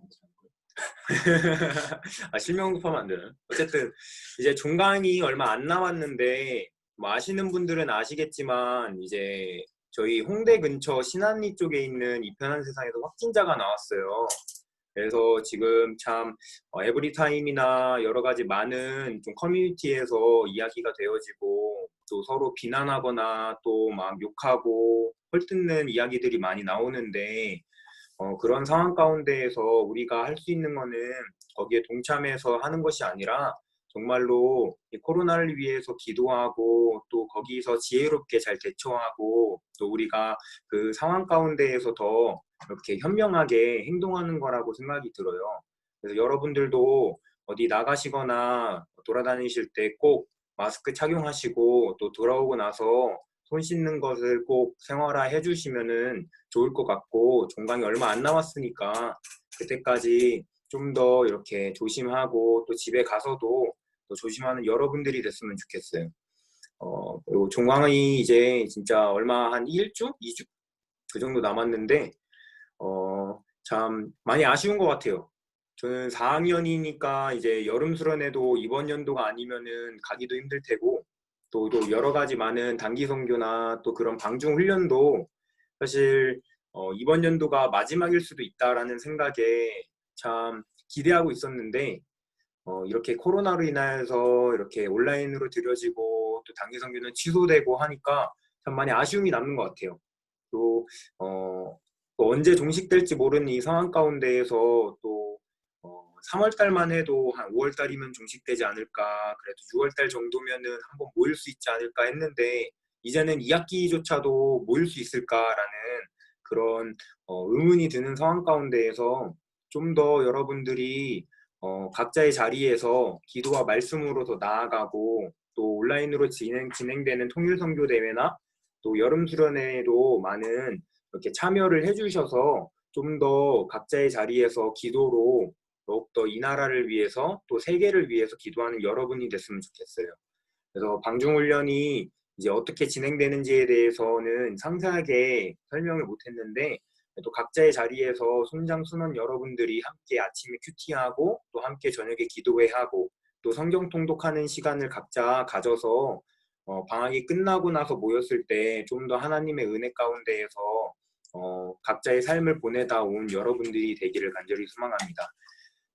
실명 급하면 안 되나요? 어쨌든 이제 종강이 얼마 안 남았는데 뭐 아시는 분들은 아시겠지만 이제 저희 홍대 근처 신안리 쪽에 있는 이편한 세상에서 확진자가 나왔어요. 그래서 지금 참 에브리타임이나 여러 가지 많은 좀 커뮤니티에서 이야기가 되어지고 또 서로 비난하거나 또 막 욕하고 헐뜯는 이야기들이 많이 나오는데 그런 상황 가운데에서 우리가 할 수 있는 거는 거기에 동참해서 하는 것이 아니라 정말로 이 코로나를 위해서 기도하고 또 거기서 지혜롭게 잘 대처하고 또 우리가 그 상황 가운데에서 더 이렇게 현명하게 행동하는 거라고 생각이 들어요. 그래서 여러분들도 어디 나가시거나 돌아다니실 때 꼭 마스크 착용하시고 또 돌아오고 나서 손 씻는 것을 꼭 생활화해 주시면은 좋을 것 같고, 종강이 얼마 안 남았으니까 그때까지 좀 더 이렇게 조심하고 또 집에 가서도 또 조심하는 여러분들이 됐으면 좋겠어요. 그리고 종강이 이제 진짜 얼마 한 1주? 2주? 그 정도 남았는데 참 많이 아쉬운 것 같아요. 저는 4학년이니까 이제 여름 수련회도 이번 연도가 아니면은 가기도 힘들 테고 또 여러 가지 많은 단기 선교나 또 그런 방중 훈련도 사실 이번 연도가 마지막일 수도 있다라는 생각에 참 기대하고 있었는데 이렇게 코로나로 인해서 이렇게 온라인으로 드려지고 또 단기 선교는 취소되고 하니까 참 많이 아쉬움이 남는 것 같아요. 또 언제 종식될지 모르는 이 상황 가운데에서 또 3월달만 해도 한 5월달이면 종식되지 않을까, 그래도 6월달 정도면은 한번 모일 수 있지 않을까 했는데 이제는 2학기조차도 모일 수 있을까라는 그런 의문이 드는 상황 가운데에서 좀 더 여러분들이 각자의 자리에서 기도와 말씀으로 더 나아가고 또 온라인으로 진행되는 통일선교대회나 또 여름수련회에도 많은 이렇게 참여를 해주셔서 좀 더 각자의 자리에서 기도로 더욱더 이 나라를 위해서 또 세계를 위해서 기도하는 여러분이 됐으면 좋겠어요. 그래서 방중훈련이 이제 어떻게 진행되는지에 대해서는 상세하게 설명을 못했는데 또 각자의 자리에서 순장 순원 여러분들이 함께 아침에 큐티하고 또 함께 저녁에 기도회하고 또 성경 통독하는 시간을 각자 가져서 방학이 끝나고 나서 모였을 때 좀 더 하나님의 은혜 가운데에서 각자의 삶을 보내다 온 여러분들이 되기를 간절히 소망합니다.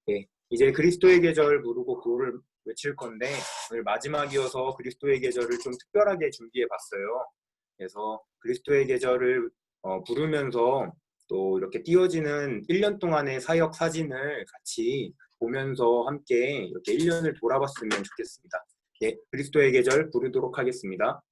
네, 이제 그리스도의 계절 부르고 구호를 외칠 건데 오늘 마지막이어서 그리스도의 계절을 좀 특별하게 준비해 봤어요. 그래서 그리스도의 계절을 부르면서 또 이렇게 띄워지는 1년 동안의 사역 사진을 같이 보면서 함께 이렇게 1년을 돌아봤으면 좋겠습니다. 네, 그리스도의 계절 부르도록 하겠습니다.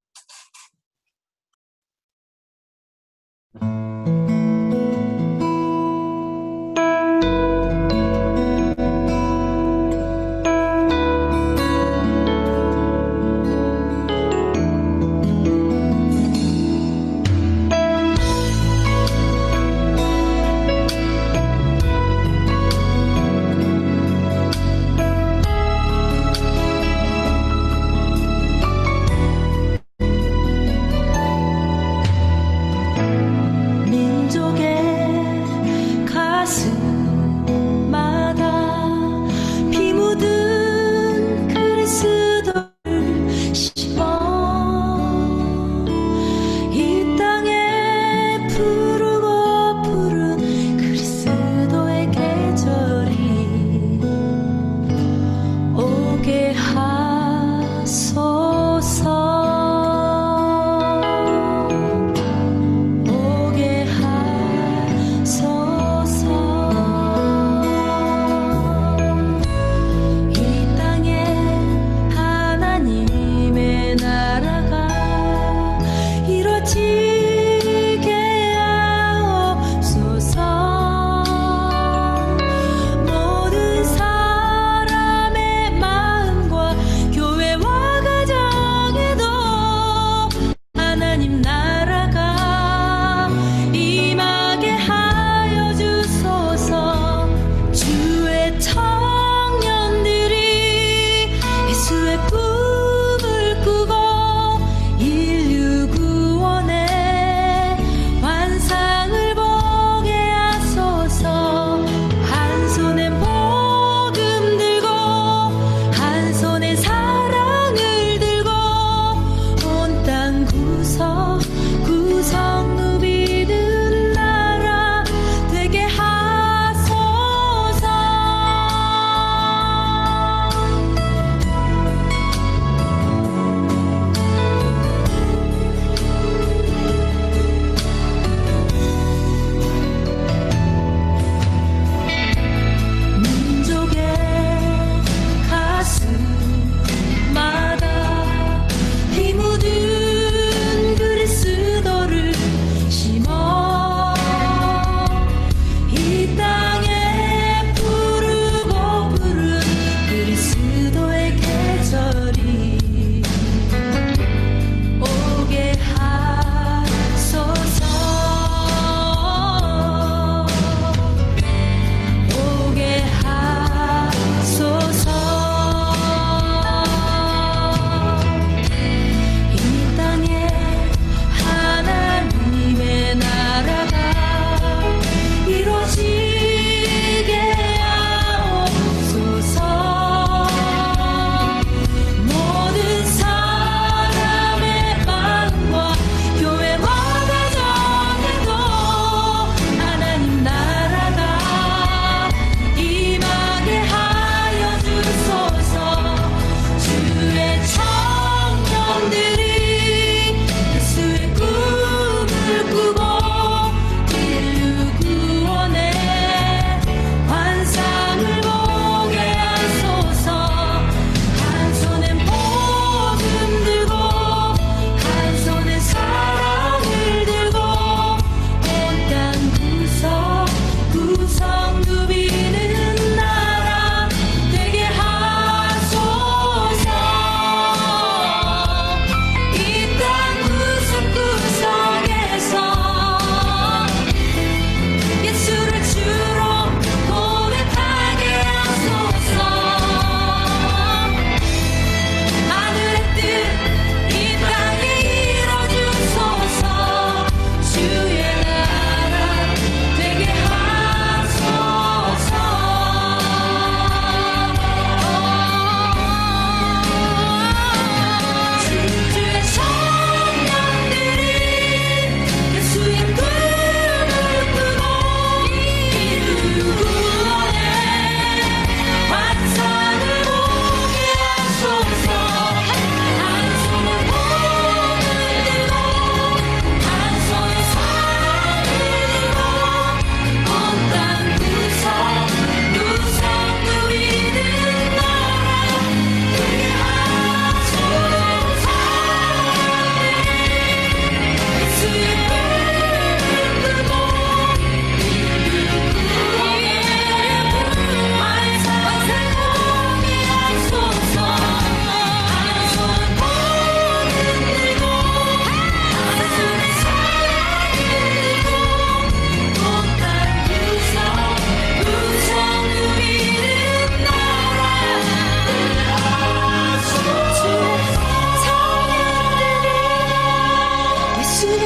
주의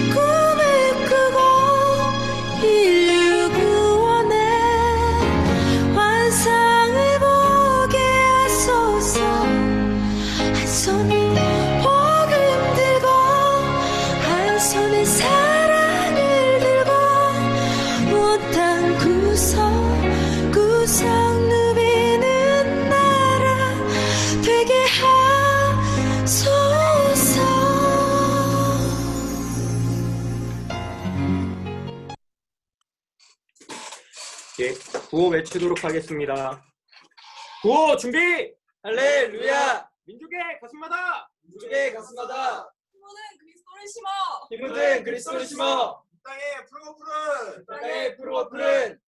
꿈을 꾸고 인류 구원의 완성을 보게 하소서. 한 손에 복음 들고 한 손에 사랑을 들고 못한 구석 누비는 나라 되게 하소서. 예, 구호 외치도록 하겠습니다. 구호 준비! 할렐루야! 민족의 가슴마다! 민족의 가슴마다 힘은 그리스도를 심어. 힘든 그리스도를 심어 이 땅에 푸르고 푸른 땅에 푸르고 푸른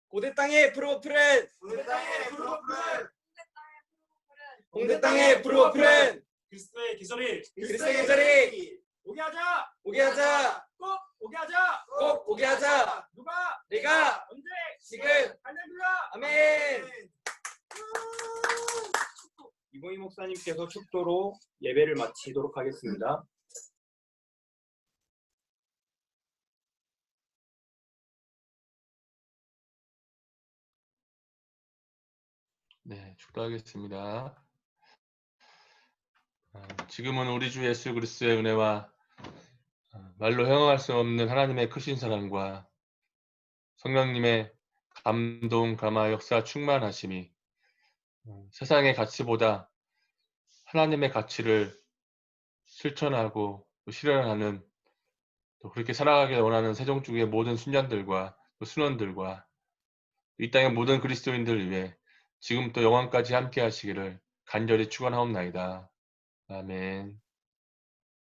고대 땅에 푸르고 푸른 우리 땅에 푸르고 푸른 홍대 땅에 푸르고 푸른 그리스도의 계절이 그리스도의 계절이 오게 하자! 오게 하자. 꼭 오게 하자! 꼭 오게 하자. 누가? 내가 언제? 지금 할렐루야! 아멘. 이보희 목사님께서 축도로 예배를 마치도록 하겠습니다. 네, 축도하겠습니다. 지금은 우리 주 예수 그리스도의 은혜와 말로 형용할 수 없는 하나님의 크신 사랑과 성령님의 감동, 감화, 역사 충만하심이 세상의 가치보다 하나님의 가치를 실천하고 또 실현하는, 또 그렇게 살아가길 원하는 세종중의 모든 순전들과 또 순원들과 이 땅의 모든 그리스도인들을 위해 지금 또 영원까지 함께 하시기를 간절히 축원하옵나이다. 아멘.